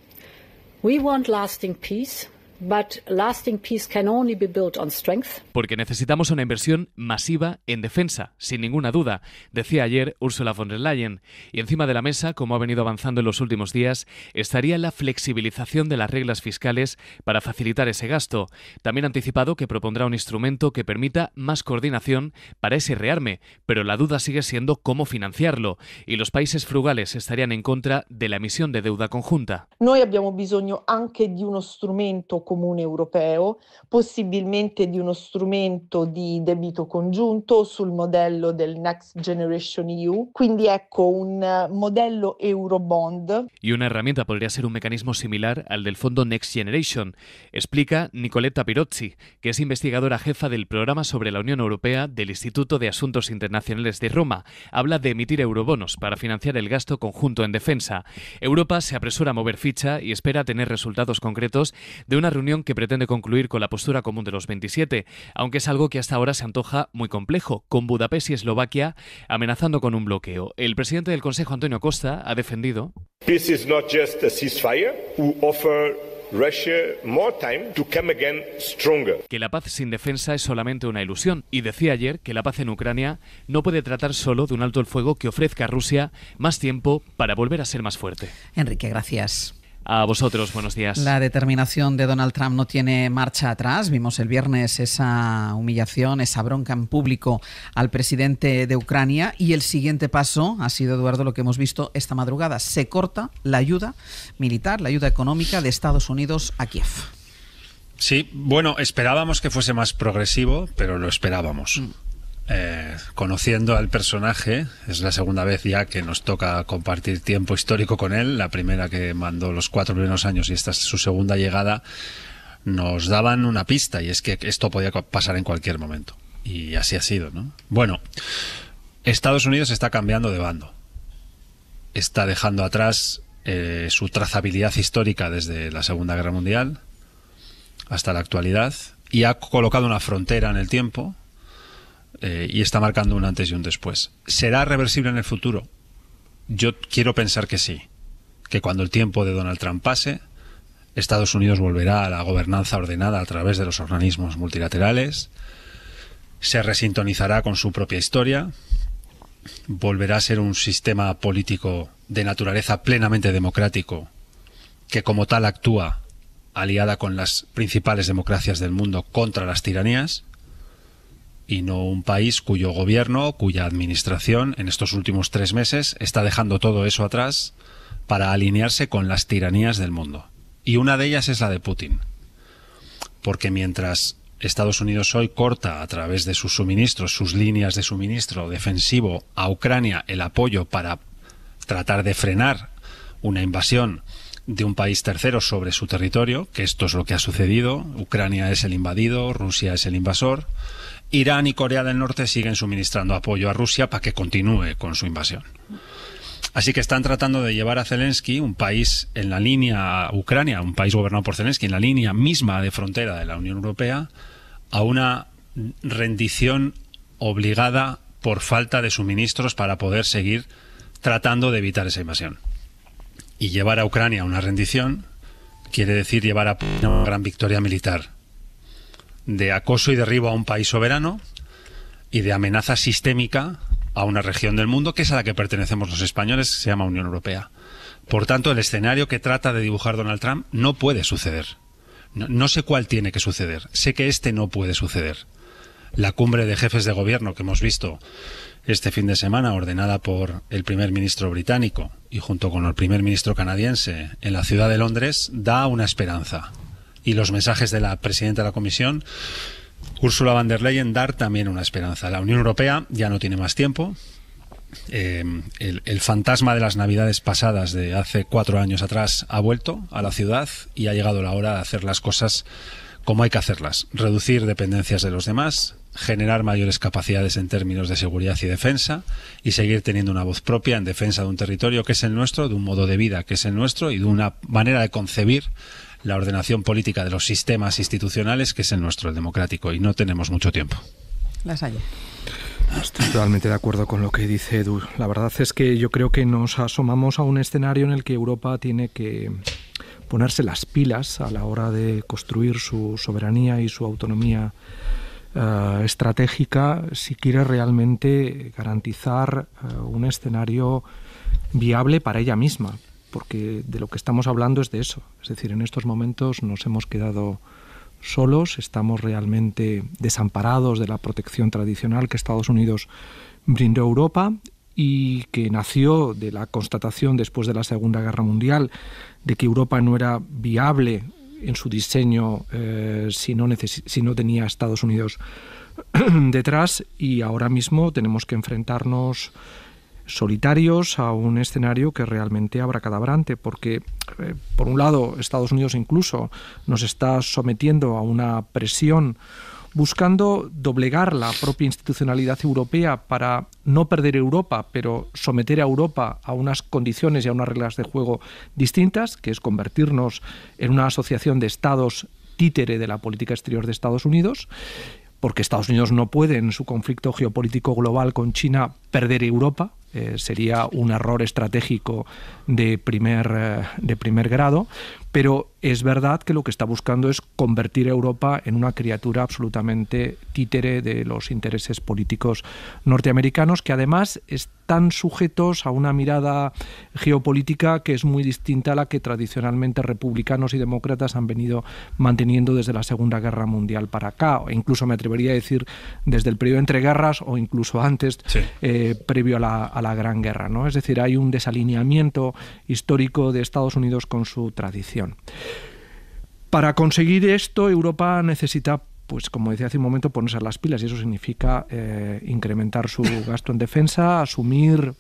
We want lasting peace, but lasting peace can only be built on strength. Porque necesitamos una inversión masiva en defensa, sin ninguna duda, decía ayer Ursula von der Leyen. Y encima de la mesa, como ha venido avanzando en los últimos días, estaría la flexibilización de las reglas fiscales para facilitar ese gasto. También ha anticipado que propondrá un instrumento que permita más coordinación para ese rearme, pero la duda sigue siendo cómo financiarlo. Y los países frugales estarían en contra de la emisión de deuda conjunta. Noi abbiamo bisogno anche di uno strumento comune europeo, possibilmente di uno strumento di debito congiunto sul modello del Next Generation EU, quindi ecco un modello Eurobond. Y una herramienta podría ser un mecanismo similar al del fondo Next Generation, explica Nicoletta Pirozzi, que es investigadora jefa del programa sobre la Unión Europea del Instituto de Asuntos Internacionales de Roma. Habla de emitir eurobonos para financiar el gasto conjunto en defensa. Europa se apresura a mover ficha y espera tener resultados concretos de una reunión que pretende concluir con la postura común de los 27, aunque es algo que hasta ahora se antoja muy complejo, con Budapest y Eslovaquia amenazando con un bloqueo. El presidente del Consejo, Antonio Costa, ha defendido: Peace is not just a ceasefire. We offer Russia more time to come again stronger. Que la paz sin defensa es solamente una ilusión, y decía ayer que la paz en Ucrania no puede tratar solo de un alto el fuego que ofrezca a Rusia más tiempo para volver a ser más fuerte. Enrique, gracias. A vosotros, buenos días. La determinación de Donald Trump no tiene marcha atrás. Vimos el viernes esa humillación, esa bronca en público al presidente de Ucrania, y el siguiente paso ha sido, Eduardo, lo que hemos visto esta madrugada. Se corta la ayuda militar, la ayuda económica de Estados Unidos a Kiev. Sí, bueno, esperábamos que fuese más progresivo, pero lo esperábamos. Conociendo al personaje, es la segunda vez ya que nos toca compartir tiempo histórico con él. La primera que mandó los 4 primeros años y esta es su segunda llegada, nos daban una pista, y es que esto podía pasar en cualquier momento. Y así ha sido, ¿no? Bueno, Estados Unidos está cambiando de bando. Está dejando atrás su trazabilidad histórica desde la Segunda Guerra Mundial hasta la actualidad, y ha colocado una frontera en el tiempo. Y está marcando un antes y un después. ¿Será reversible en el futuro? Yo quiero pensar que sí. Que cuando el tiempo de Donald Trump pase, Estados Unidos volverá a la gobernanza ordenada a través de los organismos multilaterales, se resintonizará con su propia historia, volverá a ser un sistema político de naturaleza plenamente democrático, que como tal actúa aliada con las principales democracias del mundo contra las tiranías, y no un país cuyo gobierno, cuya administración en estos últimos 3 meses está dejando todo eso atrás para alinearse con las tiranías del mundo. Y una de ellas es la de Putin. Porque mientras Estados Unidos hoy corta a través de sus suministros, sus líneas de suministro defensivo a Ucrania, el apoyo para tratar de frenar una invasión de un país tercero sobre su territorio, que esto es lo que ha sucedido, Ucrania es el invadido, Rusia es el invasor, Irán y Corea del Norte siguen suministrando apoyo a Rusia para que continúe con su invasión. Así que están tratando de llevar a Zelensky, un país en la línea, Ucrania, un país gobernado por Zelensky, en la línea misma de frontera de la Unión Europea, a una rendición obligada por falta de suministros para poder seguir tratando de evitar esa invasión. Y llevar a Ucrania a una rendición quiere decir llevar a Putin a una gran victoria militar, de acoso y derribo a un país soberano y de amenaza sistémica a una región del mundo que es a la que pertenecemos los españoles, que se llama Unión Europea. Por tanto, el escenario que trata de dibujar Donald Trump no puede suceder. No sé cuál tiene que suceder. Sé que este no puede suceder. La cumbre de jefes de gobierno que hemos visto este fin de semana, ordenada por el primer ministro británico y junto con el primer ministro canadiense en la ciudad de Londres, da una esperanza. Y los mensajes de la presidenta de la Comisión, Ursula von der Leyen, dar también una esperanza. La Unión Europea ya no tiene más tiempo. El fantasma de las Navidades pasadas de hace 4 años atrás ha vuelto a la ciudad y ha llegado la hora de hacer las cosas como hay que hacerlas. Reducir dependencias de los demás, generar mayores capacidades en términos de seguridad y defensa y seguir teniendo una voz propia en defensa de un territorio que es el nuestro, de un modo de vida que es el nuestro y de una manera de concebir la ordenación política de los sistemas institucionales que es el nuestro, el democrático, y no tenemos mucho tiempo. Lasalle. Estoy totalmente de acuerdo con lo que dice Edu. La verdad es que yo creo que nos asomamos a un escenario en el que Europa tiene que ponerse las pilas a la hora de construir su soberanía y su autonomía estratégica si quiere realmente garantizar un escenario viable para ella misma. Porque de lo que estamos hablando es de eso. Es decir, en estos momentos nos hemos quedado solos, estamos realmente desamparados de la protección tradicional que Estados Unidos brindó a Europa y que nació de la constatación después de la Segunda Guerra Mundial de que Europa no era viable en su diseño si no tenía a Estados Unidos detrás, y ahora mismo tenemos que enfrentarnos solitarios a un escenario que realmente abracadabrante, porque por un lado Estados Unidos incluso nos está sometiendo a una presión buscando doblegar la propia institucionalidad europea para no perder Europa, pero someter a Europa a unas condiciones y a unas reglas de juego distintas, que es convertirnos en una asociación de estados títere de la política exterior de Estados Unidos, porque Estados Unidos no puede en su conflicto geopolítico global con China perder Europa, sería un error estratégico de primer grado, pero es verdad que lo que está buscando es convertir a Europa en una criatura absolutamente títere de los intereses políticos norteamericanos, que además están sujetos a una mirada geopolítica que es muy distinta a la que tradicionalmente republicanos y demócratas han venido manteniendo desde la Segunda Guerra Mundial para acá, o incluso me atrevería a decir desde el periodo entre guerras o incluso antes, sí, previo a la Gran Guerra, ¿no? Es decir, hay un desalineamiento histórico de Estados Unidos con su tradición. Para conseguir esto, Europa necesita, pues como decía hace un momento, ponerse las pilas, y eso significa incrementar su gasto en defensa, asumir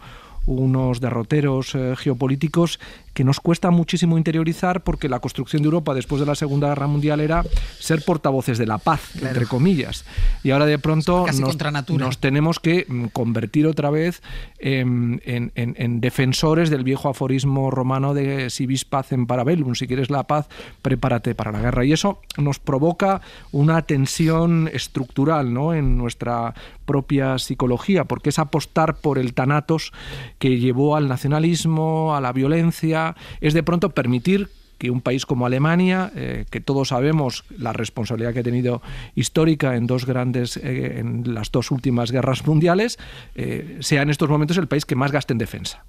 unos derroteros geopolíticos que nos cuesta muchísimo interiorizar, porque la construcción de Europa después de la Segunda Guerra Mundial era ser portavoces de la paz, claro, entre comillas. Y ahora de pronto nos tenemos que convertir otra vez en defensores del viejo aforismo romano de si vis pacem para bellum, si quieres la paz, prepárate para la guerra. Y eso nos provoca una tensión estructural, ¿no?, en nuestra propia psicología, porque es apostar por el thanatos que llevó al nacionalismo, a la violencia, es de pronto permitir que un país como Alemania, que todos sabemos la responsabilidad que ha tenido histórica en en las dos últimas guerras mundiales, sea en estos momentos el país que más gaste en defensa.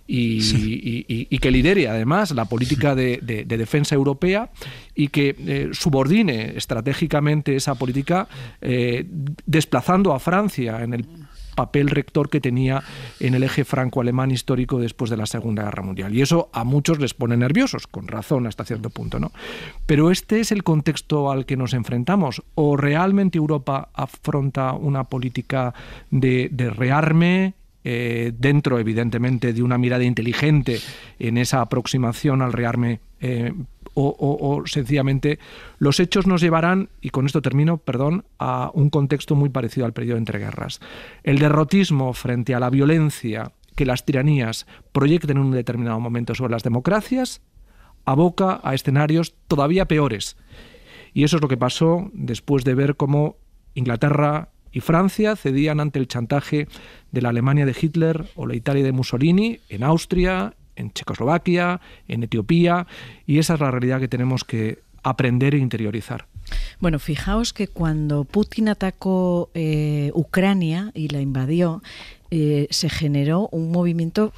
Y que lidere además la política de defensa europea, y que subordine estratégicamente esa política, desplazando a Francia en el papel rector que tenía en el eje franco-alemán histórico después de la Segunda Guerra Mundial. Y eso a muchos les pone nerviosos, con razón hasta cierto punto, ¿no? Pero este es el contexto al que nos enfrentamos. ¿O realmente Europa afronta una política de rearme, dentro, evidentemente, de una mirada inteligente en esa aproximación al rearme, o sencillamente los hechos nos llevarán, y con esto termino, a un contexto muy parecido al periodo entre guerras? El derrotismo frente a la violencia que las tiranías proyecten en un determinado momento sobre las democracias aboca a escenarios todavía peores. Y eso es lo que pasó después de ver cómo Inglaterra y Francia cedían ante el chantaje de la Alemania de Hitler o la Italia de Mussolini en Austria, en Checoslovaquia, en Etiopía, y esa es la realidad que tenemos que aprender e interiorizar. Bueno, fijaos que cuando Putin atacó Ucrania y la invadió, se generó un movimiento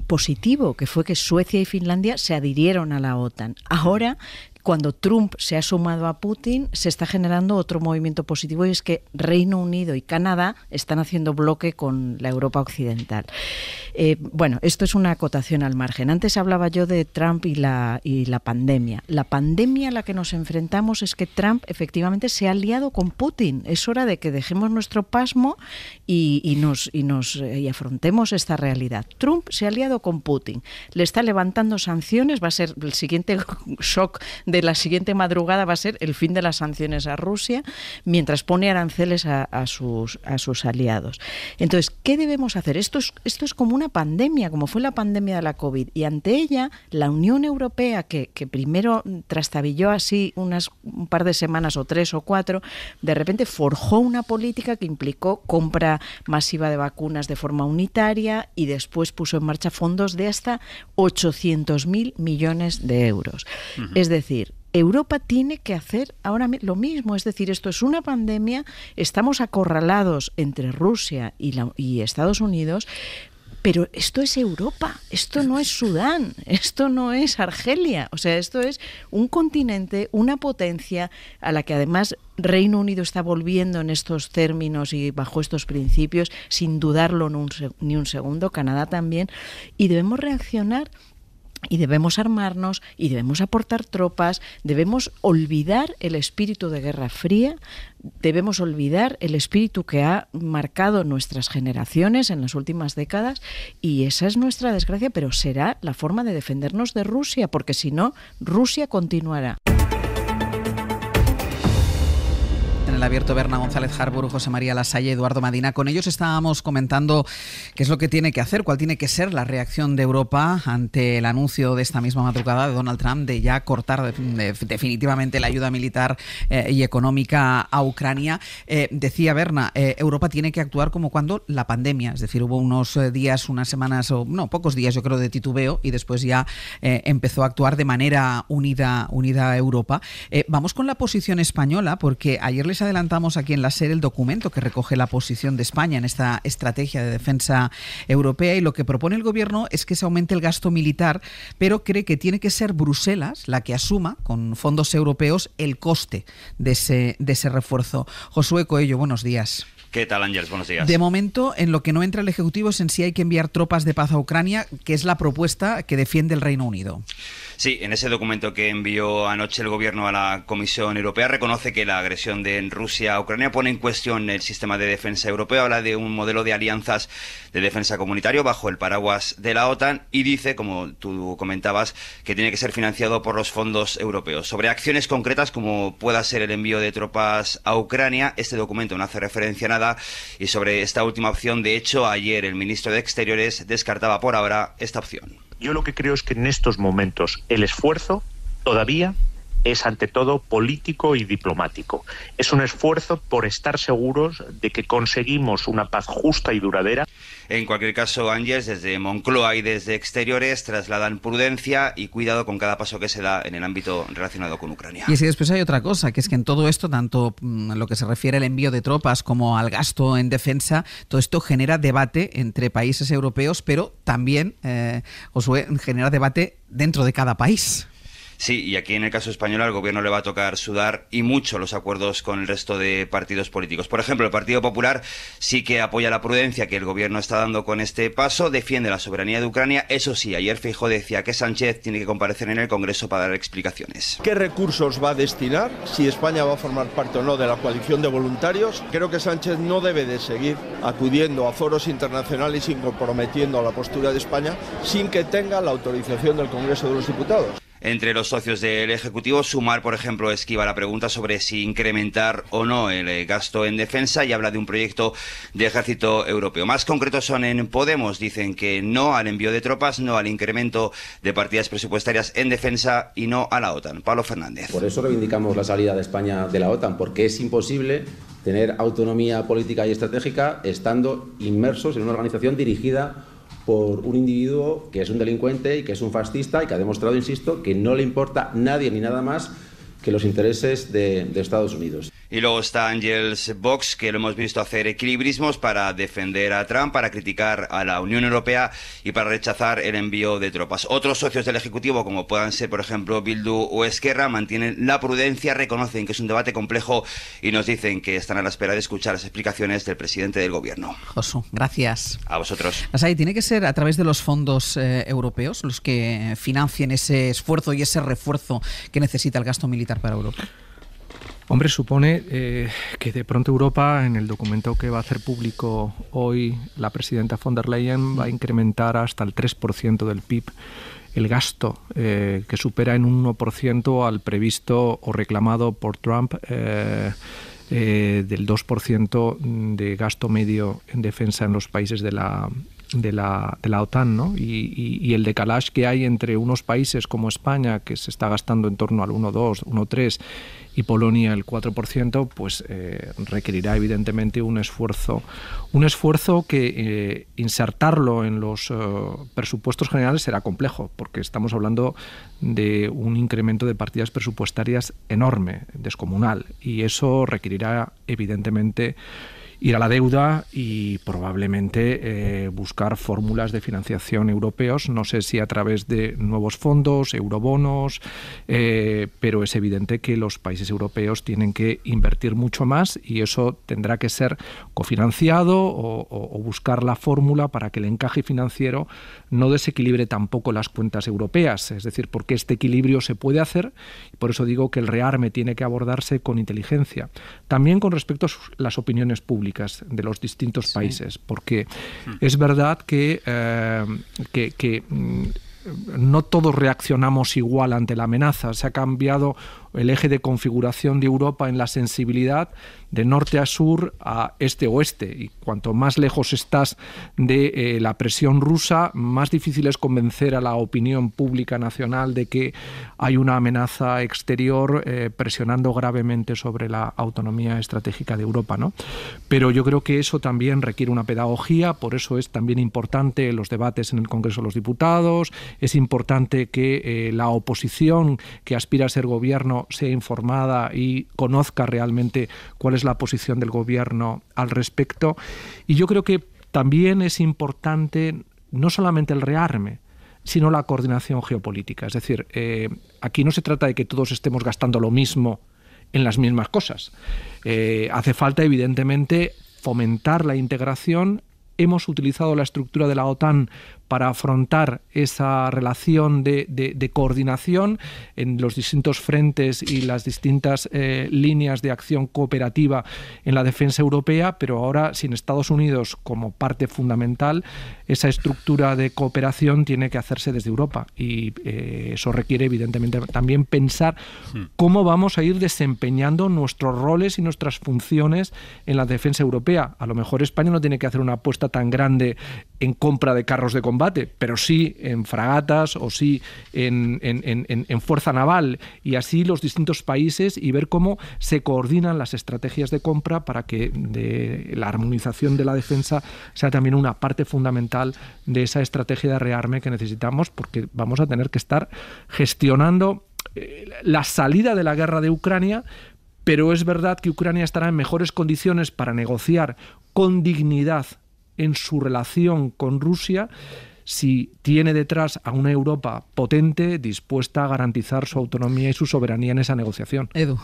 positivo, que fue que Suecia y Finlandia se adhirieron a la OTAN. Ahora, cuando Trump se ha sumado a Putin, se está generando otro movimiento positivo, y es que Reino Unido y Canadá están haciendo bloque con la Europa occidental. Bueno, esto es una acotación al margen. Antes hablaba yo de Trump y la pandemia. La pandemia a la que nos enfrentamos es que Trump efectivamente se ha aliado con Putin. Es hora de que dejemos nuestro pasmo y afrontemos esta realidad. Trump se ha aliado con Putin, le está levantando sanciones, va a ser el siguiente shock de la siguiente madrugada, va a ser el fin de las sanciones a Rusia, mientras pone aranceles a sus aliados. Entonces, ¿qué debemos hacer? Esto es como una pandemia, como fue la pandemia de la COVID, y ante ella la Unión Europea, que primero trastabilló así un par de semanas o 3 o 4, de repente forjó una política que implicó compra masiva de vacunas de forma unitaria, y después puso en marcha fondos de hasta 800.000 millones de euros. Uh-huh. Es decir, Europa tiene que hacer ahora lo mismo, es decir, esto es una pandemia, estamos acorralados entre Rusia y Estados Unidos, pero esto es Europa, esto no es Sudán, esto no es Argelia, o sea, esto es un continente, una potencia a la que además Reino Unido está volviendo en estos términos y bajo estos principios, sin dudarlo ni un segundo, Canadá también, y debemos reaccionar. Y debemos armarnos, y debemos aportar tropas, debemos olvidar el espíritu de Guerra Fría, debemos olvidar el espíritu que ha marcado nuestras generaciones en las últimas décadas, y esa es nuestra desgracia, pero será la forma de defendernos de Rusia, porque si no, Rusia continuará. el Abierto, Berna González Harburu, José María Lasalle, Eduardo Madina. Con ellos estábamos comentando qué es lo que tiene que hacer, cuál tiene que ser la reacción de Europa ante el anuncio de esta misma madrugada de Donald Trump de ya cortar definitivamente la ayuda militar y económica a Ucrania. Decía Berna, Europa tiene que actuar como cuando la pandemia, es decir, hubo unos días, unas semanas, o no, pocos días yo creo de titubeo y después ya empezó a actuar de manera unida Europa. Vamos con la posición española, porque ayer les adelantamos aquí en la SER el documento que recoge la posición de España en esta estrategia de defensa europea, y lo que propone el gobierno es que se aumente el gasto militar, pero cree que tiene que ser Bruselas la que asuma con fondos europeos el coste de ese refuerzo. Josué Coello, buenos días. ¿Qué tal, Ángeles? Buenos días. De momento, en lo que no entra el Ejecutivo es en si hay que enviar tropas de paz a Ucrania, que es la propuesta que defiende el Reino Unido. Sí, en ese documento que envió anoche el Gobierno a la Comisión Europea reconoce que la agresión de Rusia a Ucrania pone en cuestión el sistema de defensa europeo, habla de un modelo de alianzas de defensa comunitario bajo el paraguas de la OTAN y dice, como tú comentabas, que tiene que ser financiado por los fondos europeos. Sobre acciones concretas como pueda ser el envío de tropas a Ucrania, este documento no hace referencia a nada, y sobre esta última opción, de hecho, ayer el ministro de Exteriores descartaba por ahora esta opción. Yo lo que creo es que en estos momentos el esfuerzo todavía es ante todo político y diplomático. Es un esfuerzo por estar seguros de que conseguimos una paz justa y duradera. En cualquier caso, Ángeles, desde Moncloa y desde Exteriores trasladan prudencia y cuidado con cada paso que se da en el ámbito relacionado con Ucrania. Y es que después hay otra cosa, que es que en todo esto, tanto en lo que se refiere al envío de tropas como al gasto en defensa, todo esto genera debate entre países europeos, pero también, Josué, genera debate dentro de cada país. Sí, y aquí en el caso español al gobierno le va a tocar sudar y mucho los acuerdos con el resto de partidos políticos. Por ejemplo, el Partido Popular sí que apoya la prudencia que el gobierno está dando con este paso, defiende la soberanía de Ucrania. Eso sí, ayer Feijóo decía que Sánchez tiene que comparecer en el Congreso para dar explicaciones. ¿Qué recursos va a destinar? Si España va a formar parte o no de la coalición de voluntarios. Creo que Sánchez no debe de seguir acudiendo a foros internacionales y comprometiendo a la postura de España sin que tenga la autorización del Congreso de los Diputados. Entre los socios del Ejecutivo, Sumar, por ejemplo, esquiva la pregunta sobre si incrementar o no el gasto en defensa y habla de un proyecto de ejército europeo. Más concretos son en Podemos, dicen que no al envío de tropas, no al incremento de partidas presupuestarias en defensa y no a la OTAN. Pablo Fernández. Por eso reivindicamos la salida de España de la OTAN, porque es imposible tener autonomía política y estratégica estando inmersos en una organización dirigida por un individuo que es un delincuente y que es un fascista y que ha demostrado, insisto, que no le importa nadie ni nada más que los intereses de Estados Unidos. Y luego está Ángeles Vox, que lo hemos visto hacer equilibrismos para defender a Trump, para criticar a la Unión Europea y para rechazar el envío de tropas. Otros socios del Ejecutivo, como puedan ser, por ejemplo, Bildu o Esquerra, mantienen la prudencia, reconocen que es un debate complejo y nos dicen que están a la espera de escuchar las explicaciones del presidente del Gobierno. Josu, gracias. A vosotros. Lasalle, ¿tiene que ser a través de los fondos europeos los que financien ese esfuerzo y ese refuerzo que necesita el gasto militar para Europa? Hombre, supone que de pronto Europa, en el documento que va a hacer público hoy la presidenta von der Leyen, va a incrementar hasta el 3% del PIB el gasto, que supera en un 1% al previsto o reclamado por Trump del 2% de gasto medio en defensa en los países de la OTAN, ¿no? Y el decalage que hay entre unos países como España, que se está gastando en torno al 1,2, 1,3, y Polonia el 4%, pues requerirá evidentemente un esfuerzo que insertarlo en los presupuestos generales será complejo, porque estamos hablando de un incremento de partidas presupuestarias enorme, descomunal, y eso requerirá evidentemente ir a la deuda y probablemente buscar fórmulas de financiación europeos, no sé si a través de nuevos fondos, eurobonos, pero es evidente que los países europeos tienen que invertir mucho más y eso tendrá que ser cofinanciado o buscar la fórmula para que el encaje financiero no desequilibre tampoco las cuentas europeas, es decir, porque este equilibrio se puede hacer y por eso digo que el rearme tiene que abordarse con inteligencia, también con respecto a las opiniones públicas de los distintos países, porque es verdad que no todos reaccionamos igual ante la amenaza. Se ha cambiado el eje de configuración de Europa en la sensibilidad de norte a sur, a este a oeste. Y cuanto más lejos estás de la presión rusa, más difícil es convencer a la opinión pública nacional de que hay una amenaza exterior presionando gravemente sobre la autonomía estratégica de Europa, ¿no? Pero yo creo que eso también requiere una pedagogía, por eso es también importante los debates en el Congreso de los Diputados, es importante que la oposición que aspira a ser gobierno sea informada y conozca realmente cuál es la posición del gobierno al respecto. Y yo creo que también es importante no solamente el rearme, sino la coordinación geopolítica. Es decir, aquí no se trata de que todos estemos gastando lo mismo en las mismas cosas. Hace falta, evidentemente, fomentar la integración. Hemos utilizado la estructura de la OTAN para afrontar esa relación de coordinación en los distintos frentes y las distintas líneas de acción cooperativa en la defensa europea, pero ahora, sin Estados Unidos como parte fundamental, esa estructura de cooperación tiene que hacerse desde Europa, y eso requiere evidentemente también pensar cómo vamos a ir desempeñando nuestros roles y nuestras funciones en la defensa europea. A lo mejor España no tiene que hacer una apuesta tan grande en compra de carros de combate, pero sí en fragatas o sí en fuerza naval, y así los distintos países, y ver cómo se coordinan las estrategias de compra para que la armonización de la defensa sea también una parte fundamental de esa estrategia de rearme que necesitamos, porque vamos a tener que estar gestionando la salida de la guerra de Ucrania. Pero es verdad que Ucrania estará en mejores condiciones para negociar con dignidad en su relación con Rusia si tiene detrás a una Europa potente, dispuesta a garantizar su autonomía y su soberanía en esa negociación. Edu.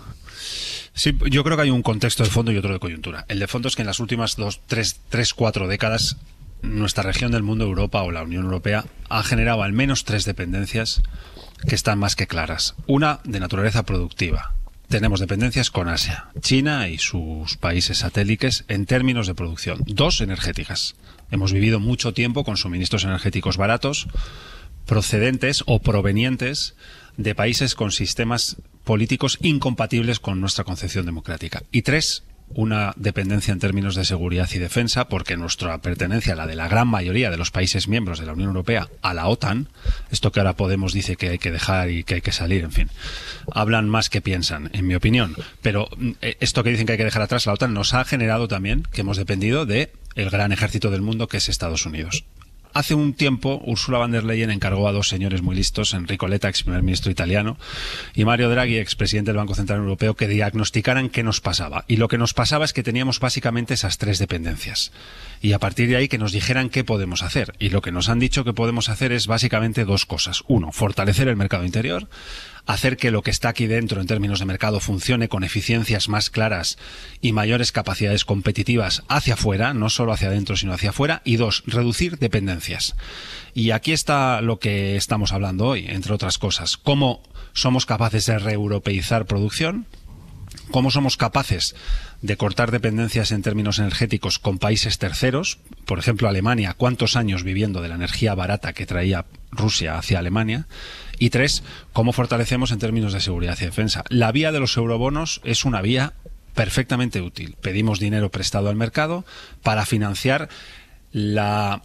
Sí, yo creo que hay un contexto de fondo y otro de coyuntura. El de fondo es que en las últimas 4 décadas nuestra región del mundo, Europa o la Unión Europea, ha generado al menos 3 dependencias que están más que claras. Una, de naturaleza productiva. Tenemos dependencias con Asia, China y sus países satélites en términos de producción. 2, energéticas. Hemos vivido mucho tiempo con suministros energéticos baratos, procedentes o provenientes de países con sistemas políticos incompatibles con nuestra concepción democrática. Y 3, una dependencia en términos de seguridad y defensa, porque nuestra pertenencia, la de la gran mayoría de los países miembros de la Unión Europea, a la OTAN, esto que ahora Podemos dice que hay que dejar y que hay que salir, en fin, hablan más que piensan, en mi opinión, pero esto que dicen que hay que dejar atrás, la OTAN nos ha generado también que hemos dependido de el gran ejército del mundo, que es Estados Unidos. Hace un tiempo, Ursula von der Leyen encargó a 2 señores muy listos, Enrico Letta, ex primer ministro italiano, y Mario Draghi, ex presidente del Banco Central Europeo, que diagnosticaran qué nos pasaba. Y lo que nos pasaba es que teníamos básicamente esas 3 dependencias. Y a partir de ahí que nos dijeran qué podemos hacer. Y lo que nos han dicho que podemos hacer es básicamente 2 cosas. 1, fortalecer el mercado interior, hacer que lo que está aquí dentro en términos de mercado funcione con eficiencias más claras y mayores capacidades competitivas hacia afuera, no solo hacia adentro sino hacia afuera. Y 2, reducir dependencias. Y aquí está lo que estamos hablando hoy, entre otras cosas. Cómo somos capaces de reeuropeizar producción, cómo somos capaces de cortar dependencias en términos energéticos con países terceros. Por ejemplo, Alemania, ¿cuántos años viviendo de la energía barata que traía Rusia hacia Alemania? Y 3, cómo fortalecemos en términos de seguridad y defensa. La vía de los eurobonos es una vía perfectamente útil. Pedimos dinero prestado al mercado para financiar la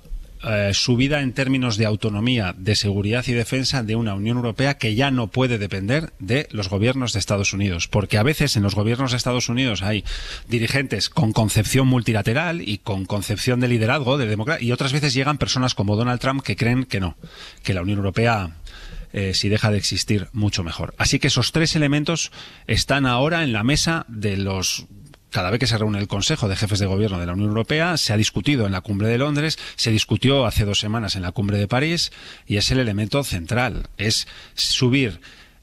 subida en términos de autonomía, de seguridad y defensa de una Unión Europea que ya no puede depender de los gobiernos de Estados Unidos, porque a veces en los gobiernos de Estados Unidos hay dirigentes con concepción multilateral y con concepción de liderazgo, de democracia, y otras veces llegan personas como Donald Trump que creen que no, que la Unión Europea si deja de existir, mucho mejor. Así que esos 3 elementos están ahora en la mesa de los... Cada vez que se reúne el Consejo de Jefes de Gobierno de la Unión Europea, se ha discutido en la Cumbre de Londres, se discutió hace 2 semanas en la Cumbre de París, y es el elemento central, es subir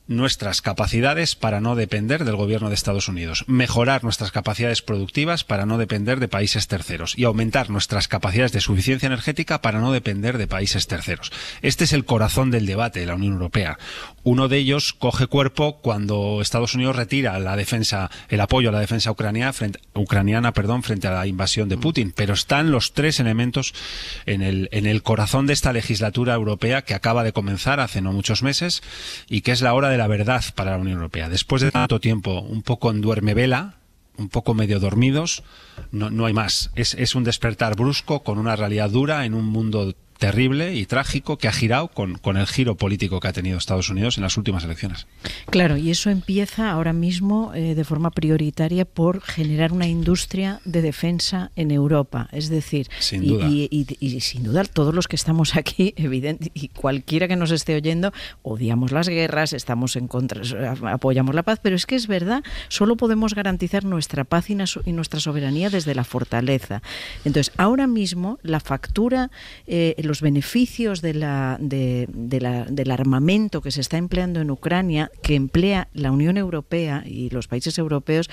nuestras capacidades para no depender del gobierno de Estados Unidos, mejorar nuestras capacidades productivas para no depender de países terceros y aumentar nuestras capacidades de suficiencia energética para no depender de países terceros. Este es el corazón del debate de la Unión Europea. Uno de ellos coge cuerpo cuando Estados Unidos retira la defensa, el apoyo a la defensa ucraniana frente a la invasión de Putin, pero están los 3 elementos en el corazón de esta legislatura europea que acaba de comenzar hace no muchos meses y que es la hora de de la verdad para la Unión Europea. Después de tanto tiempo, un poco en duermevela, un poco medio dormidos, no hay más. Es un despertar brusco con una realidad dura en un mundo terrible y trágico que ha girado con el giro político que ha tenido Estados Unidos en las últimas elecciones. Claro, y eso empieza ahora mismo de forma prioritaria por generar una industria de defensa en Europa. Es decir, sin duda. Y sin duda todos los que estamos aquí, evidente, y cualquiera que nos esté oyendo, odiamos las guerras, estamos en contra, apoyamos la paz, pero es que es verdad, solo podemos garantizar nuestra paz y nuestra soberanía desde la fortaleza. Entonces, ahora mismo la factura, los beneficios del armamento que se está empleando en Ucrania, que emplea la Unión Europea y los países europeos,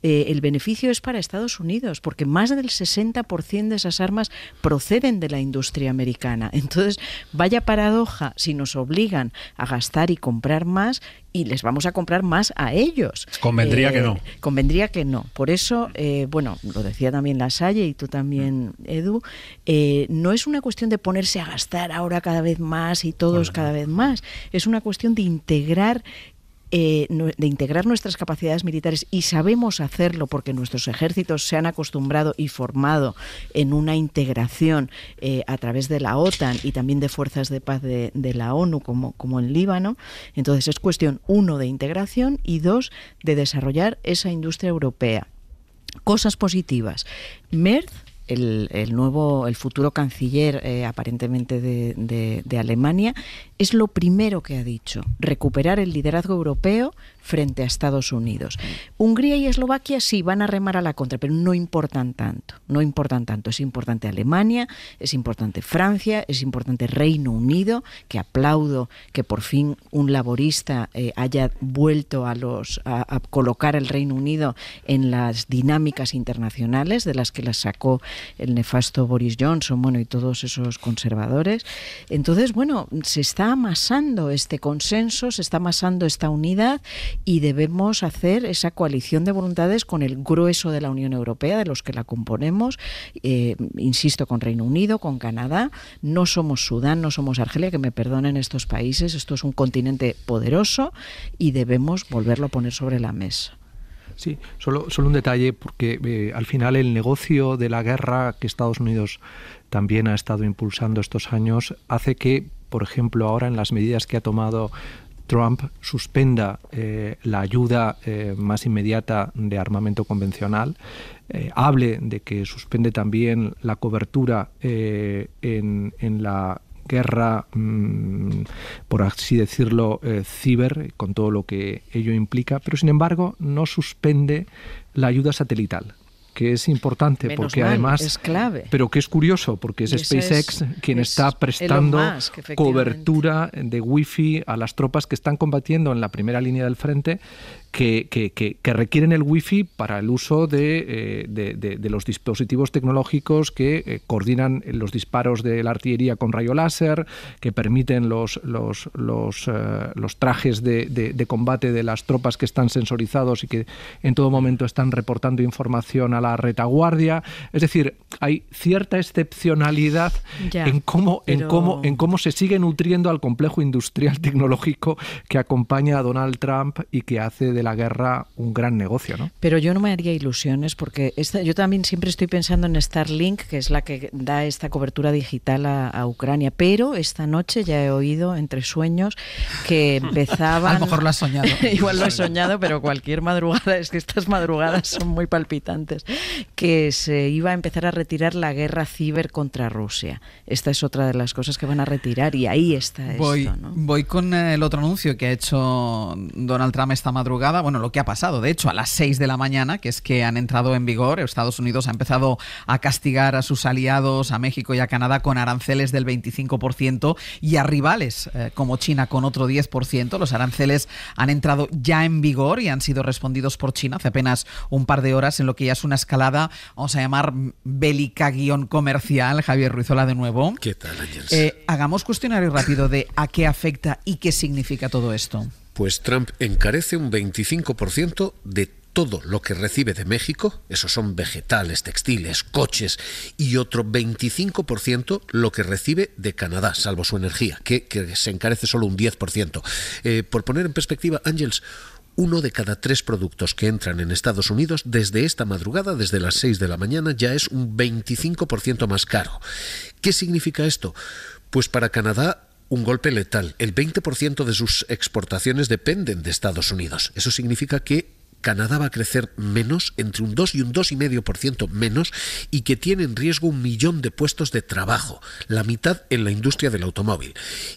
el beneficio es para Estados Unidos, porque más del 60% de esas armas proceden de la industria americana. Entonces, vaya paradoja si nos obligan a gastar y comprar más y les vamos a comprar más a ellos. Convendría que no. Convendría que no. Por eso, bueno, lo decía también Lasalle y tú también, Edu, no es una cuestión de ponerse a gastar ahora cada vez más y todos cada vez más. Es una cuestión de integrar nuestras capacidades militares, y sabemos hacerlo porque nuestros ejércitos se han acostumbrado y formado en una integración a través de la OTAN y también de fuerzas de paz de la ONU como en Líbano. Entonces es cuestión, 1, de integración y 2, de desarrollar esa industria europea. Cosas positivas. Merz, el futuro canciller aparentemente de Alemania, es lo primero que ha dicho: recuperar el liderazgo europeo frente a Estados Unidos. Hungría y Eslovaquia sí van a remar a la contra, pero no importan tanto. Es importante Alemania, es importante Francia, es importante Reino Unido, que aplaudo que por fin un laborista haya vuelto a colocar el Reino Unido en las dinámicas internacionales de las que las sacó el nefasto Boris Johnson, y todos esos conservadores. Entonces, se está amasando este consenso, se está amasando esta unidad, y debemos hacer esa coalición de voluntades con el grueso de la Unión Europea, de los que la componemos, insisto, con Reino Unido, con Canadá. No somos Sudán, no somos Argelia, que me perdonen estos países, esto es un continente poderoso y debemos volverlo a poner sobre la mesa. Sí, solo un detalle, porque al final el negocio de la guerra que Estados Unidos también ha estado impulsando estos años hace que, por ejemplo, ahora en las medidas que ha tomado Trump, suspenda la ayuda más inmediata de armamento convencional, hable de que suspende también la cobertura en la guerra, por así decirlo, ciber, con todo lo que ello implica, pero sin embargo no suspende la ayuda satelital, que es importante. Menos porque mal, además es clave. Pero que es curioso, porque es SpaceX quien está prestando cobertura de wifi a las tropas que están combatiendo en la primera línea del frente, que requieren el wifi para el uso de los dispositivos tecnológicos que coordinan los disparos de la artillería con rayo láser, que permiten los trajes de combate de las tropas que están sensorizados y que en todo momento están reportando información a la retaguardia. Es decir, hay cierta excepcionalidad en cómo se sigue nutriendo al complejo industrial tecnológico que acompaña a Donald Trump y que hace de la guerra un gran negocio, ¿no? Pero yo no me haría ilusiones, porque yo también siempre estoy pensando en Starlink, que es la que da esta cobertura digital a Ucrania, pero esta noche ya he oído entre sueños que empezaban... A lo mejor lo has soñado. Igual lo he soñado, pero cualquier madrugada, es que estas madrugadas son muy palpitantes, que se iba a empezar a retirar la guerra ciber contra Rusia. Esta es otra de las cosas que van a retirar, y ahí está esto, ¿no? Voy con el otro anuncio que ha hecho Donald Trump esta madrugada. Lo que ha pasado, de hecho, a las 6 de la mañana, que es que han entrado en vigor. Estados Unidos ha empezado a castigar a sus aliados, a México y a Canadá, con aranceles del 25%, y a rivales como China con otro 10%. Los aranceles han entrado ya en vigor y han sido respondidos por China hace apenas un par de horas, en lo que ya es una escalada, vamos a llamar bélica-comercial. Javier Ruizola de nuevo. ¿Qué tal, Ángels? Hagamos cuestionario rápido de a qué afecta y qué significa todo esto. Pues Trump encarece un 25% de todo lo que recibe de México, esos son vegetales, textiles, coches, y otro 25% lo que recibe de Canadá, salvo su energía, que se encarece solo un 10%. Por poner en perspectiva, Ángels, 1 de cada 3 productos que entran en Estados Unidos desde esta madrugada, desde las 6 de la mañana, ya es un 25% más caro. ¿Qué significa esto? Pues para Canadá, un golpe letal. El 20% de sus exportaciones dependen de Estados Unidos. Eso significa que Canadá va a crecer menos, entre un 2 y un 2,5% menos, y que tiene en riesgo 1 millón de puestos de trabajo, la mitad en la industria del automóvil.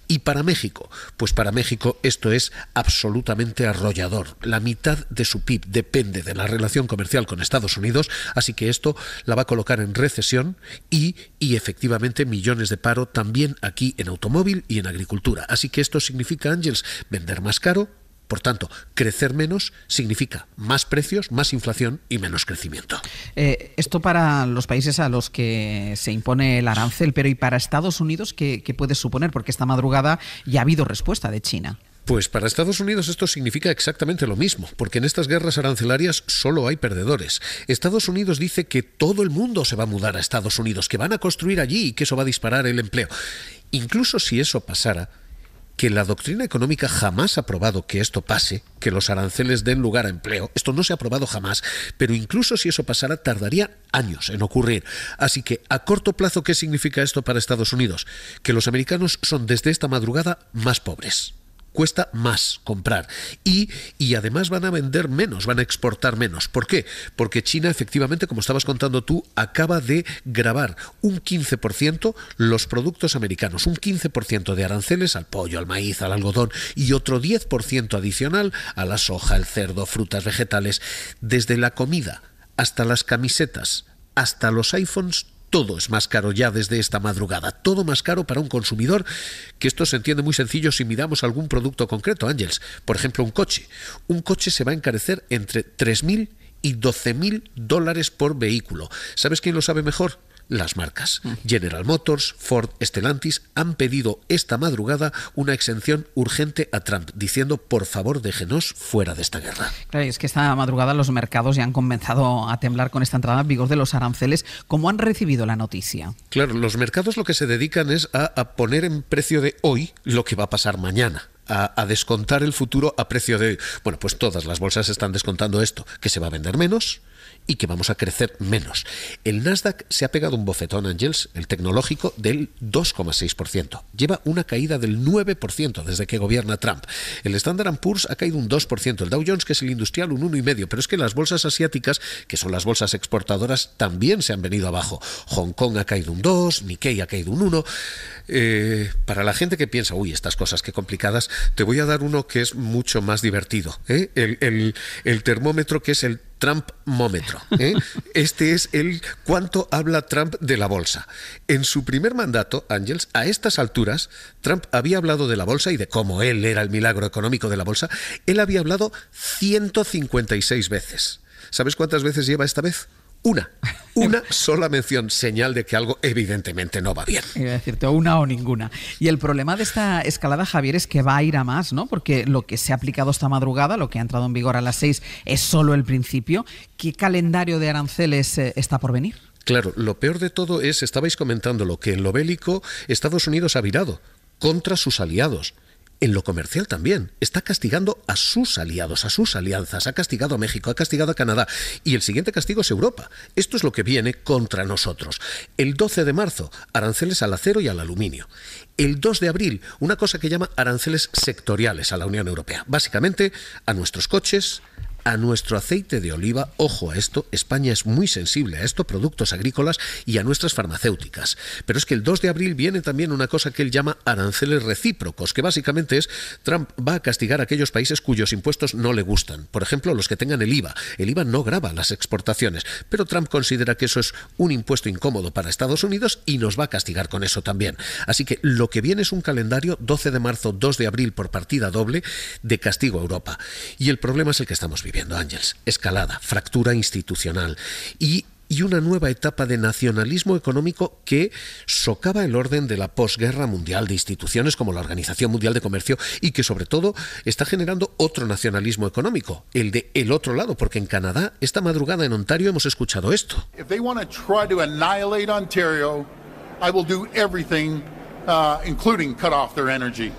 ¿Y para México? Pues para México esto es absolutamente arrollador. La mitad de su PIB depende de la relación comercial con Estados Unidos, así que esto la va a colocar en recesión y efectivamente millones de paro también aquí en automóvil y en agricultura. Así que esto significa, Ángels, vender más caro. Por tanto, crecer menos significa más precios, más inflación y menos crecimiento. Esto para los países a los que se impone el arancel, pero ¿y para Estados Unidos qué puede suponer? Porque esta madrugada ya ha habido respuesta de China. Pues para Estados Unidos esto significa exactamente lo mismo, porque en estas guerras arancelarias solo hay perdedores. Estados Unidos dice que todo el mundo se va a mudar a Estados Unidos, que van a construir allí y que eso va a disparar el empleo. Incluso si eso pasara, que la doctrina económica jamás ha probado que esto pase, que los aranceles den lugar a empleo. Esto no se ha probado jamás, pero incluso si eso pasara, tardaría años en ocurrir. Así que, a corto plazo, ¿qué significa esto para Estados Unidos? Que los americanos son desde esta madrugada más pobres. Cuesta más comprar y además van a vender menos, van a exportar menos. ¿Por qué? Porque China, efectivamente, como estabas contando tú, acaba de gravar un 15% los productos americanos, un 15% de aranceles al pollo, al maíz, al algodón y otro 10% adicional a la soja, el cerdo, frutas, vegetales. Desde la comida hasta las camisetas, hasta los iPhones, todo es más caro ya desde esta madrugada, todo más caro para un consumidor, que esto se entiende muy sencillo si miramos algún producto concreto, Ángels. Por ejemplo, un coche. Un coche se va a encarecer entre 3.000 y 12.000 dólares por vehículo. ¿Sabes quién lo sabe mejor? Las marcas. General Motors, Ford, Stellantis han pedido esta madrugada una exención urgente a Trump, diciendo, por favor, déjenos fuera de esta guerra. Claro, es que esta madrugada los mercados ya han comenzado a temblar con esta entrada en vigor de los aranceles. ¿Cómo han recibido la noticia? Claro, los mercados lo que se dedican es a poner en precio de hoy lo que va a pasar mañana. A descontar el futuro a precio de hoy. Bueno, pues todas las bolsas están descontando esto, que se va a vender menos y que vamos a crecer menos. El Nasdaq se ha pegado un bofetón, Ángels, el tecnológico, del 2,6%. Lleva una caída del 9% desde que gobierna Trump. El Standard & Poor's ha caído un 2%. El Dow Jones, que es el industrial, un 1,5%. Pero es que las bolsas asiáticas, que son las bolsas exportadoras, también se han venido abajo. Hong Kong ha caído un 2%, Nikkei ha caído un 1%. Para la gente que piensa, uy, estas cosas qué complicadas, te voy a dar uno que es mucho más divertido. El termómetro, que es el Trumpmómetro. Este es el cuánto habla Trump de la bolsa. En su primer mandato, Ángels, a estas alturas, Trump había hablado de la bolsa y de cómo él era el milagro económico de la bolsa. Él había hablado 156 veces. ¿Sabes cuántas veces lleva esta vez? Una sola mención, señal de que algo evidentemente no va bien. Iba a decirte una o ninguna. Y el problema de esta escalada, Javier, es que va a ir a más, ¿no? Porque lo que se ha aplicado esta madrugada, lo que ha entrado en vigor a las 6, es solo el principio. ¿Qué calendario de aranceles está por venir? Claro, lo peor de todo es, estabais comentándolo, que en lo bélico Estados Unidos ha virado contra sus aliados. En lo comercial también. Está castigando a sus aliados, a sus alianzas. Ha castigado a México, ha castigado a Canadá. Y el siguiente castigo es Europa. Esto es lo que viene contra nosotros. El 12 de marzo, aranceles al acero y al aluminio. El 2 de abril, una cosa que llama aranceles sectoriales a la Unión Europea. Básicamente, a nuestros coches, a nuestro aceite de oliva, ojo a esto, España es muy sensible a estos productos agrícolas y a nuestras farmacéuticas. Pero es que el 2 de abril viene también una cosa que él llama aranceles recíprocos, que básicamente es, Trump va a castigar a aquellos países cuyos impuestos no le gustan. Por ejemplo, los que tengan el IVA. El IVA no grava las exportaciones, pero Trump considera que eso es un impuesto incómodo para Estados Unidos y nos va a castigar con eso también. Así que lo que viene es un calendario 12 de marzo, 2 de abril por partida doble de castigo a Europa. Y el problema es el que estamos viviendo, Ángels. Escalada, fractura institucional y y una nueva etapa de nacionalismo económico que socava el orden de la posguerra mundial, de instituciones como la Organización Mundial de Comercio, y que sobre todo está generando otro nacionalismo económico, el de el otro lado, porque en Canadá esta madrugada en Ontario hemos escuchado esto. If they want to try to annihilate Ontario, I will do everything, including cut off their energy.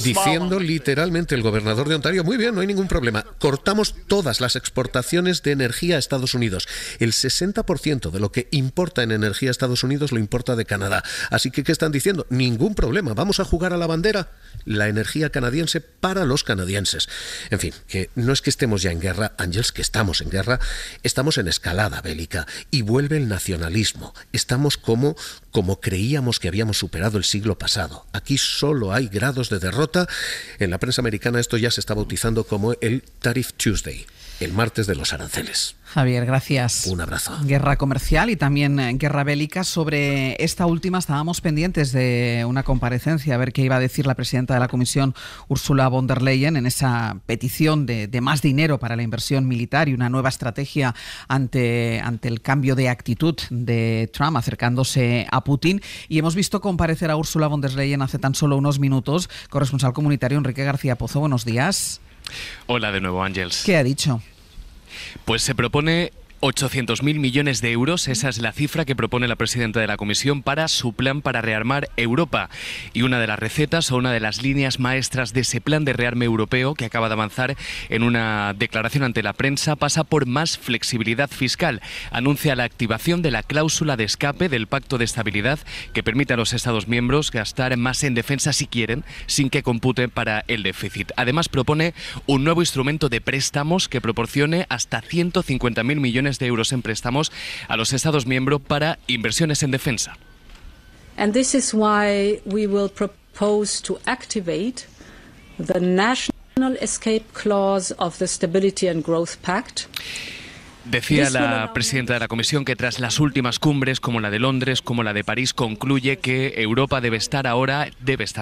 Diciendo literalmente el gobernador de Ontario, muy bien, no hay ningún problema, cortamos todas las exportaciones de energía a Estados Unidos. El 60% de lo que importa en energía a Estados Unidos lo importa de Canadá. Así que, ¿qué están diciendo? Ningún problema, vamos a jugar a la bandera, la energía canadiense para los canadienses. En fin, que no es que estemos ya en guerra, Ángels, que estamos en guerra, estamos en escalada bélica y vuelve el nacionalismo. Estamos como creíamos que habíamos superado el siglo pasado. Aquí solo hay grados de derrota. En la prensa americana esto ya se está bautizando como el Tariff Tuesday, el martes de los aranceles. Javier, gracias. Un abrazo. Guerra comercial y también guerra bélica. Sobre esta última estábamos pendientes de una comparecencia, a ver qué iba a decir la presidenta de la Comisión, Ursula von der Leyen, en esa petición de más dinero para la inversión militar y una nueva estrategia ante el cambio de actitud de Trump acercándose a Putin. Y hemos visto comparecer a Ursula von der Leyen hace tan solo unos minutos. Corresponsal comunitario Enrique García Pozo, buenos días. Hola de nuevo, Ángels. ¿Qué ha dicho? Pues se propone 800.000 millones de euros, esa es la cifra que propone la presidenta de la Comisión para su plan para rearmar Europa. Y una de las recetas o una de las líneas maestras de ese plan de rearme europeo que acaba de avanzar en una declaración ante la prensa pasa por más flexibilidad fiscal. Anuncia la activación de la cláusula de escape del Pacto de Estabilidad que permite a los Estados miembros gastar más en defensa si quieren, sin que compute para el déficit. Además propone un nuevo instrumento de préstamos que proporcione hasta 150.000 millones de euros en préstamos a los Estados miembros para inversiones en defensa. And this is why we will propose to activate the national escape clause of the Stability and Growth Pact. Decía la presidenta de la Comisión que tras las últimas cumbres, como la de Londres, como la de París, concluye que Europa debe estar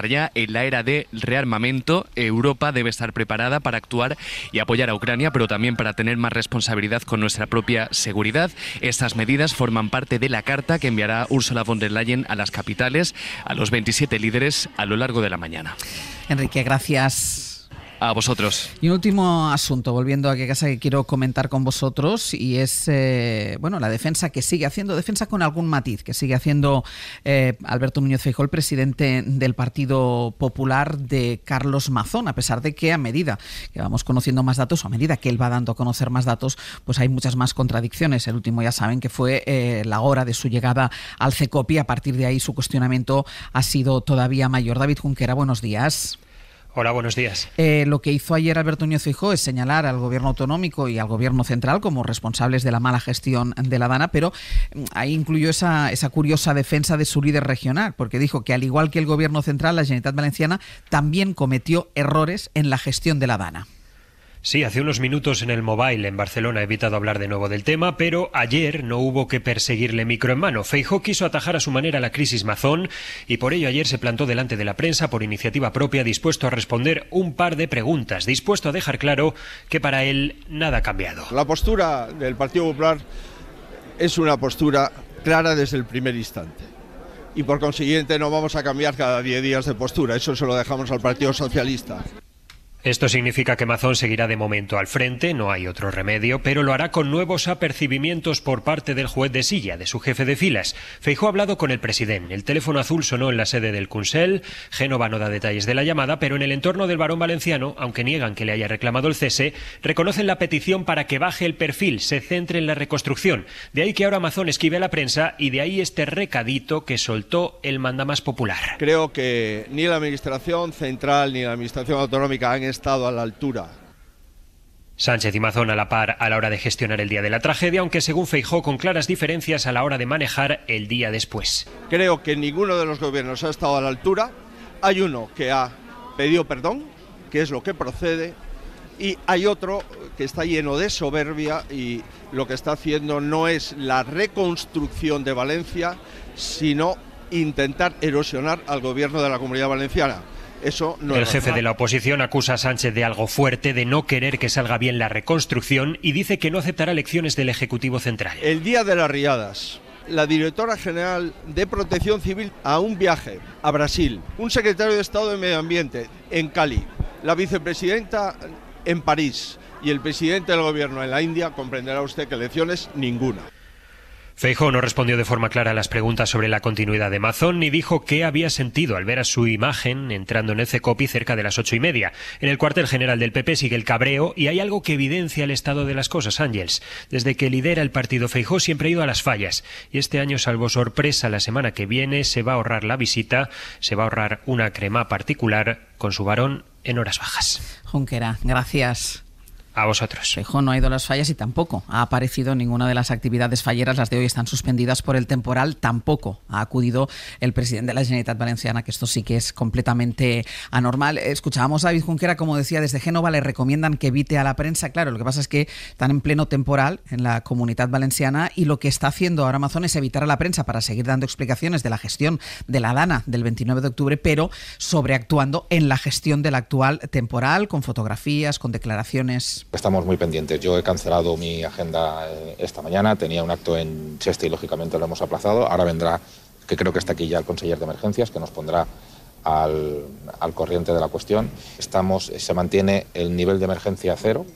ya en la era de rearmamento. Europa debe estar preparada para actuar y apoyar a Ucrania, pero también para tener más responsabilidad con nuestra propia seguridad. Estas medidas forman parte de la carta que enviará Ursula von der Leyen a las capitales, a los 27 líderes, a lo largo de la mañana. Enrique, gracias. A vosotros. Y un último asunto, volviendo a qué casa que quiero comentar con vosotros, y es la defensa que sigue haciendo, defensa con algún matiz, que sigue haciendo Alberto Núñez Feijóo, el presidente del Partido Popular, de Carlos Mazón, a pesar de que a medida que vamos conociendo más datos, o a medida que él va dando a conocer más datos, pues hay muchas más contradicciones. El último ya saben que fue la hora de su llegada al CECOPI, a partir de ahí su cuestionamiento ha sido todavía mayor. David Junquera, buenos días. Hola, buenos días. Lo que hizo ayer Alberto Núñez Feijóo es señalar al gobierno autonómico y al gobierno central como responsables de la mala gestión de la DANA, pero ahí incluyó esa curiosa defensa de su líder regional, porque dijo que al igual que el gobierno central, la Generalitat Valenciana también cometió errores en la gestión de la DANA. Sí, hace unos minutos en el Mobile en Barcelona he evitado hablar de nuevo del tema, pero ayer no hubo que perseguirle micro en mano. Feijóo quiso atajar a su manera la crisis Mazón y por ello ayer se plantó delante de la prensa por iniciativa propia, dispuesto a responder un par de preguntas, dispuesto a dejar claro que para él nada ha cambiado. La postura del Partido Popular es una postura clara desde el primer instante y por consiguiente no vamos a cambiar cada 10 días de postura, eso se lo dejamos al Partido Socialista. Esto significa que Mazón seguirá de momento al frente, no hay otro remedio, pero lo hará con nuevos apercibimientos por parte del juez de silla, de su jefe de filas. Feijóo ha hablado con el presidente. El teléfono azul sonó en la sede del Consell. Génova no da detalles de la llamada, pero en el entorno del varón valenciano, aunque niegan que le haya reclamado el cese, reconocen la petición para que baje el perfil, se centre en la reconstrucción. De ahí que ahora Mazón esquive a la prensa y de ahí este recadito que soltó el mandamás popular. Creo que ni la Administración Central ni la Administración Autonómica han estado a la altura. Sánchez y Mazón a la par a la hora de gestionar el día de la tragedia, aunque según Feijóo con claras diferencias a la hora de manejar el día después. Creo que ninguno de los gobiernos ha estado a la altura. Hay uno que ha pedido perdón, que es lo que procede, y hay otro que está lleno de soberbia y lo que está haciendo no es la reconstrucción de Valencia, sino intentar erosionar al gobierno de la Comunidad Valenciana. Eso no El es jefe normal. de la oposición acusa a Sánchez de algo fuerte, de no querer que salga bien la reconstrucción, y dice que no aceptará lecciones del Ejecutivo Central. El día de las riadas, la directora general de Protección Civil a un viaje a Brasil, un secretario de Estado de Medio Ambiente en Cali, la vicepresidenta en París y el presidente del gobierno en la India, comprenderá usted que lecciones ninguna. Feijóo no respondió de forma clara a las preguntas sobre la continuidad de Mazón ni dijo qué había sentido al ver a su imagen entrando en el CECOPI cerca de las 8:30. En el cuartel general del PP sigue el cabreo y hay algo que evidencia el estado de las cosas, Ángels. Desde que lidera el partido, Feijóo siempre ha ido a las fallas y este año, salvo sorpresa, la semana que viene se va a ahorrar la visita, se va a ahorrar una crema particular con su varón en horas bajas. Junquera, gracias. A vosotros. Feijóo no ha ido a las fallas y tampoco ha aparecido en ninguna de las actividades falleras. Las de hoy están suspendidas por el temporal. Tampoco ha acudido el presidente de la Generalitat Valenciana, que esto sí que es completamente anormal. Escuchábamos a David Junquera, como decía, desde Génova le recomiendan que evite a la prensa. Claro, lo que pasa es que están en pleno temporal en la Comunitat Valenciana y lo que está haciendo ahora Mazón es evitar a la prensa para seguir dando explicaciones de la gestión de la Dana del 29 de octubre, pero sobreactuando en la gestión del actual temporal, con fotografías, con declaraciones. Estamos muy pendientes. Yo he cancelado mi agenda esta mañana, tenía un acto en Cheste y lógicamente lo hemos aplazado. Ahora vendrá, que creo que está aquí ya el conseller de emergencias, que nos pondrá al corriente de la cuestión. Se mantiene el nivel de emergencia 0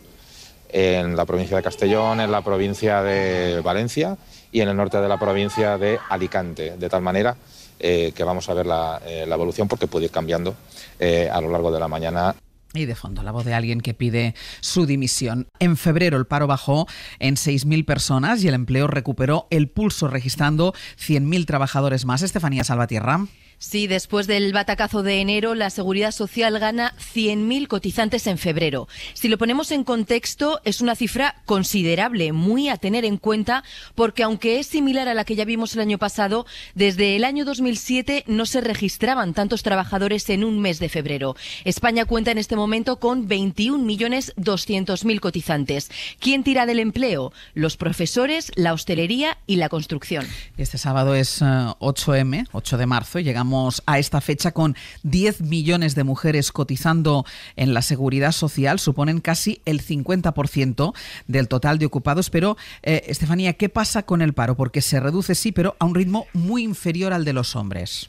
en la provincia de Castellón, en la provincia de Valencia y en el norte de la provincia de Alicante, de tal manera que vamos a ver la evolución porque puede ir cambiando a lo largo de la mañana. Y de fondo, la voz de alguien que pide su dimisión. En febrero el paro bajó en 6.000 personas y el empleo recuperó el pulso, registrando 100.000 trabajadores más. Estefanía Salvatierra. Sí, después del batacazo de enero, la Seguridad Social gana 100.000 cotizantes en febrero. Si lo ponemos en contexto, es una cifra considerable, muy a tener en cuenta, porque aunque es similar a la que ya vimos el año pasado, desde el año 2007 no se registraban tantos trabajadores en un mes de febrero. España cuenta en este momento con 21.200.000 cotizantes. ¿Quién tira del empleo? Los profesores, la hostelería y la construcción. Este sábado es 8M, 8 de marzo, y llegamos a esta fecha con 10 millones de mujeres cotizando en la Seguridad Social, suponen casi el 50% del total de ocupados. Pero, Estefanía, ¿qué pasa con el paro? Porque se reduce, sí, pero a un ritmo muy inferior al de los hombres.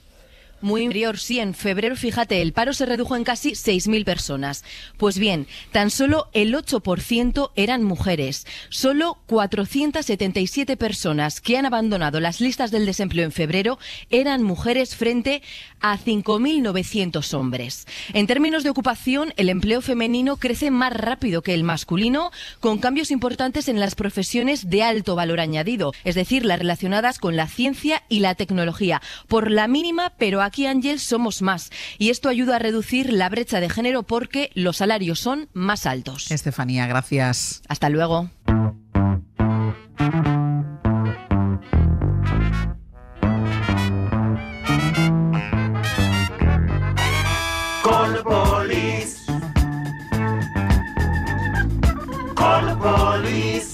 Muy inferior, sí. En febrero, fíjate, el paro se redujo en casi 6.000 personas. Pues bien, tan solo el 8% eran mujeres. Solo 477 personas que han abandonado las listas del desempleo en febrero eran mujeres frente a 5.900 hombres. En términos de ocupación, el empleo femenino crece más rápido que el masculino, con cambios importantes en las profesiones de alto valor añadido, es decir, las relacionadas con la ciencia y la tecnología. Por la mínima, pero aquí, Ángel, somos más. Y esto ayuda a reducir la brecha de género porque los salarios son más altos. Estefanía, gracias. Hasta luego. Call the police. Call the police.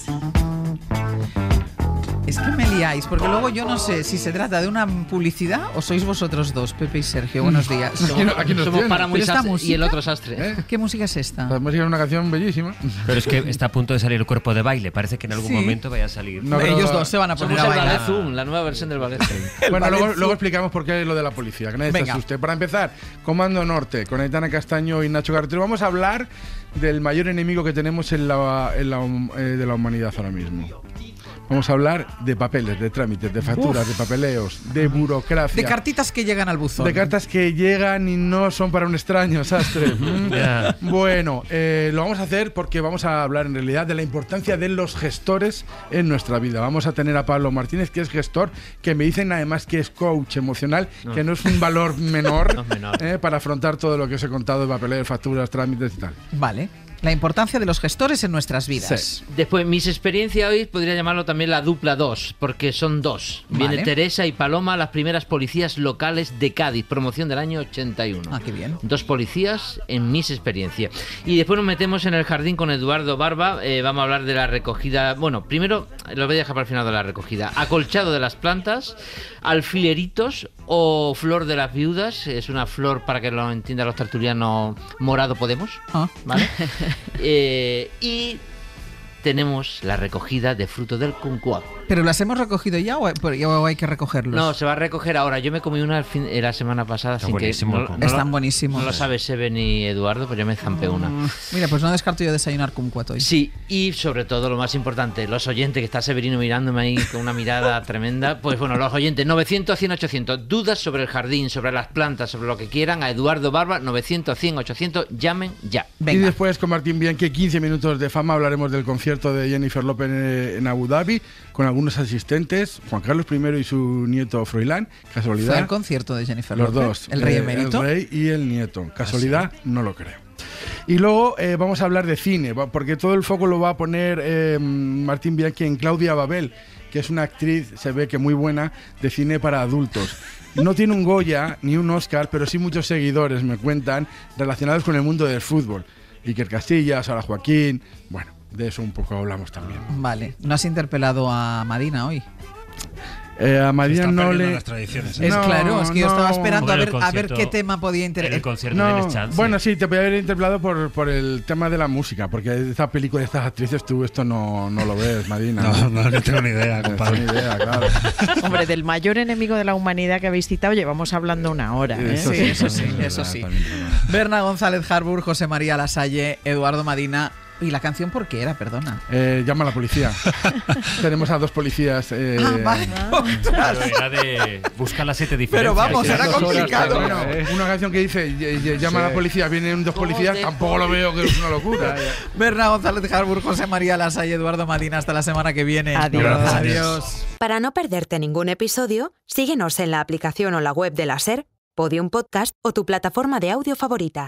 Es que me liáis, porque luego yo no sé si se trata de una publicidad o sois vosotros dos, Pepe y Sergio. Buenos días. Aquí nos somos para muy sastre y el otro sastre. ¿Qué música es esta? La música es una canción bellísima. Pero es que está a punto de salir el cuerpo de baile. Parece que en algún momento vaya a salir. No, ellos dos se van a poner Somos a bailar. el Ballet Zoom, la nueva versión del Ballet Zoom. Bueno, luego explicamos por qué es lo de la policía, que nadie se asuste. Para empezar, Comando Norte, con Aitana Castaño y Nacho Carretero. Vamos a hablar del mayor enemigo que tenemos de la humanidad ahora mismo. Vamos a hablar de papeles, de trámites, de facturas, de papeleos, de burocracia. De cartitas que llegan al buzón. De cartas que llegan y no son para un extraño, sastre. Yeah. Bueno, lo vamos a hacer porque vamos a hablar en realidad de la importancia de los gestores en nuestra vida. Vamos a tener a Pablo Martínez, que es gestor, que me dicen además que es coach emocional, que no es un valor menor, para afrontar todo lo que os he contado de papeleos, facturas, trámites y tal. Vale. La importancia de los gestores en nuestras vidas. Sí. Después, mis experiencias hoy podría llamarlo también la dupla 2, porque son dos. Viene Teresa y Paloma, las primeras policías locales de Cádiz, promoción del año 81. Ah, qué bien. 2 policías en mis experiencias. Y después nos metemos en el jardín con Eduardo Barba. Vamos a hablar de la recogida. Bueno, primero lo voy a dejar para el final de la recogida. Acolchado de las plantas, alfileritos o Flor de las Viudas, es una flor, para que lo entiendan los tertulianos, morado Podemos, ¿vale? Y tenemos la recogida de frutos del cuncuá. ¿Pero las hemos recogido ya o hay que recogerlos? No, se va a recoger ahora. Yo me comí una la semana pasada sin que... Están buenísimos. No lo sabe Sebe ni Eduardo, pero yo me zampé una. Mira, pues no descarto yo desayunar kumquat hoy. Sí, y sobre todo lo más importante, los oyentes, que está Severino mirándome ahí con una mirada tremenda, pues bueno, los oyentes, 900, 100, 800, dudas sobre el jardín, sobre las plantas, sobre lo que quieran, a Eduardo Barba, 900, 100, 800, llamen ya. Venga. Y después con Martín Bianchi, 15 minutos de fama, hablaremos del concierto de Jennifer López en Abu Dhabi, con algunos asistentes, Juan Carlos I y su nieto Froilán, casualidad. ¿Fue el concierto de Jennifer López? Los dos. ¿El rey emérito? El rey y el nieto. ¿Casualidad? ¿Sí? No lo creo. Y luego vamos a hablar de cine, porque todo el foco lo va a poner Martín Bianchi en Claudia Babel, que es una actriz, se ve que muy buena, de cine para adultos. No tiene un Goya ni un Oscar, pero sí muchos seguidores, me cuentan, relacionados con el mundo del fútbol. Iker Casillas, Sara Joaquín, bueno, de eso un poco hablamos también. Vale, ¿no has interpelado a Madina hoy? A Madina no le... las tradiciones, Es claro, es que yo estaba esperando a ver qué tema podía interesar. El concierto de Les Chance. Bueno, sí, te podía haber interpelado por el tema de la música, porque de esta película de estas actrices tú esto no lo ves, Madina. No tengo ni idea, compadre. No tengo ni idea, claro. Hombre, del mayor enemigo de la humanidad que habéis citado llevamos hablando una hora. Eso sí. Berna González Harbour, José María Lasalle, Eduardo Madina. ¿Y la canción por qué era? Perdona. Llama a la policía. Tenemos a dos policías. Vale. Claro, era de buscar las 7 diferencias. Pero vamos, era complicado. Bueno, una canción que dice llama a la policía, vienen dos policías, tampoco lo veo, que es una locura. Berna González Harbour, José María Lasalle, Eduardo Madina. Hasta la semana que viene. Adiós. Para no perderte ningún episodio, síguenos en la aplicación o la web de la SER, Podium Podcast o tu plataforma de audio favorita.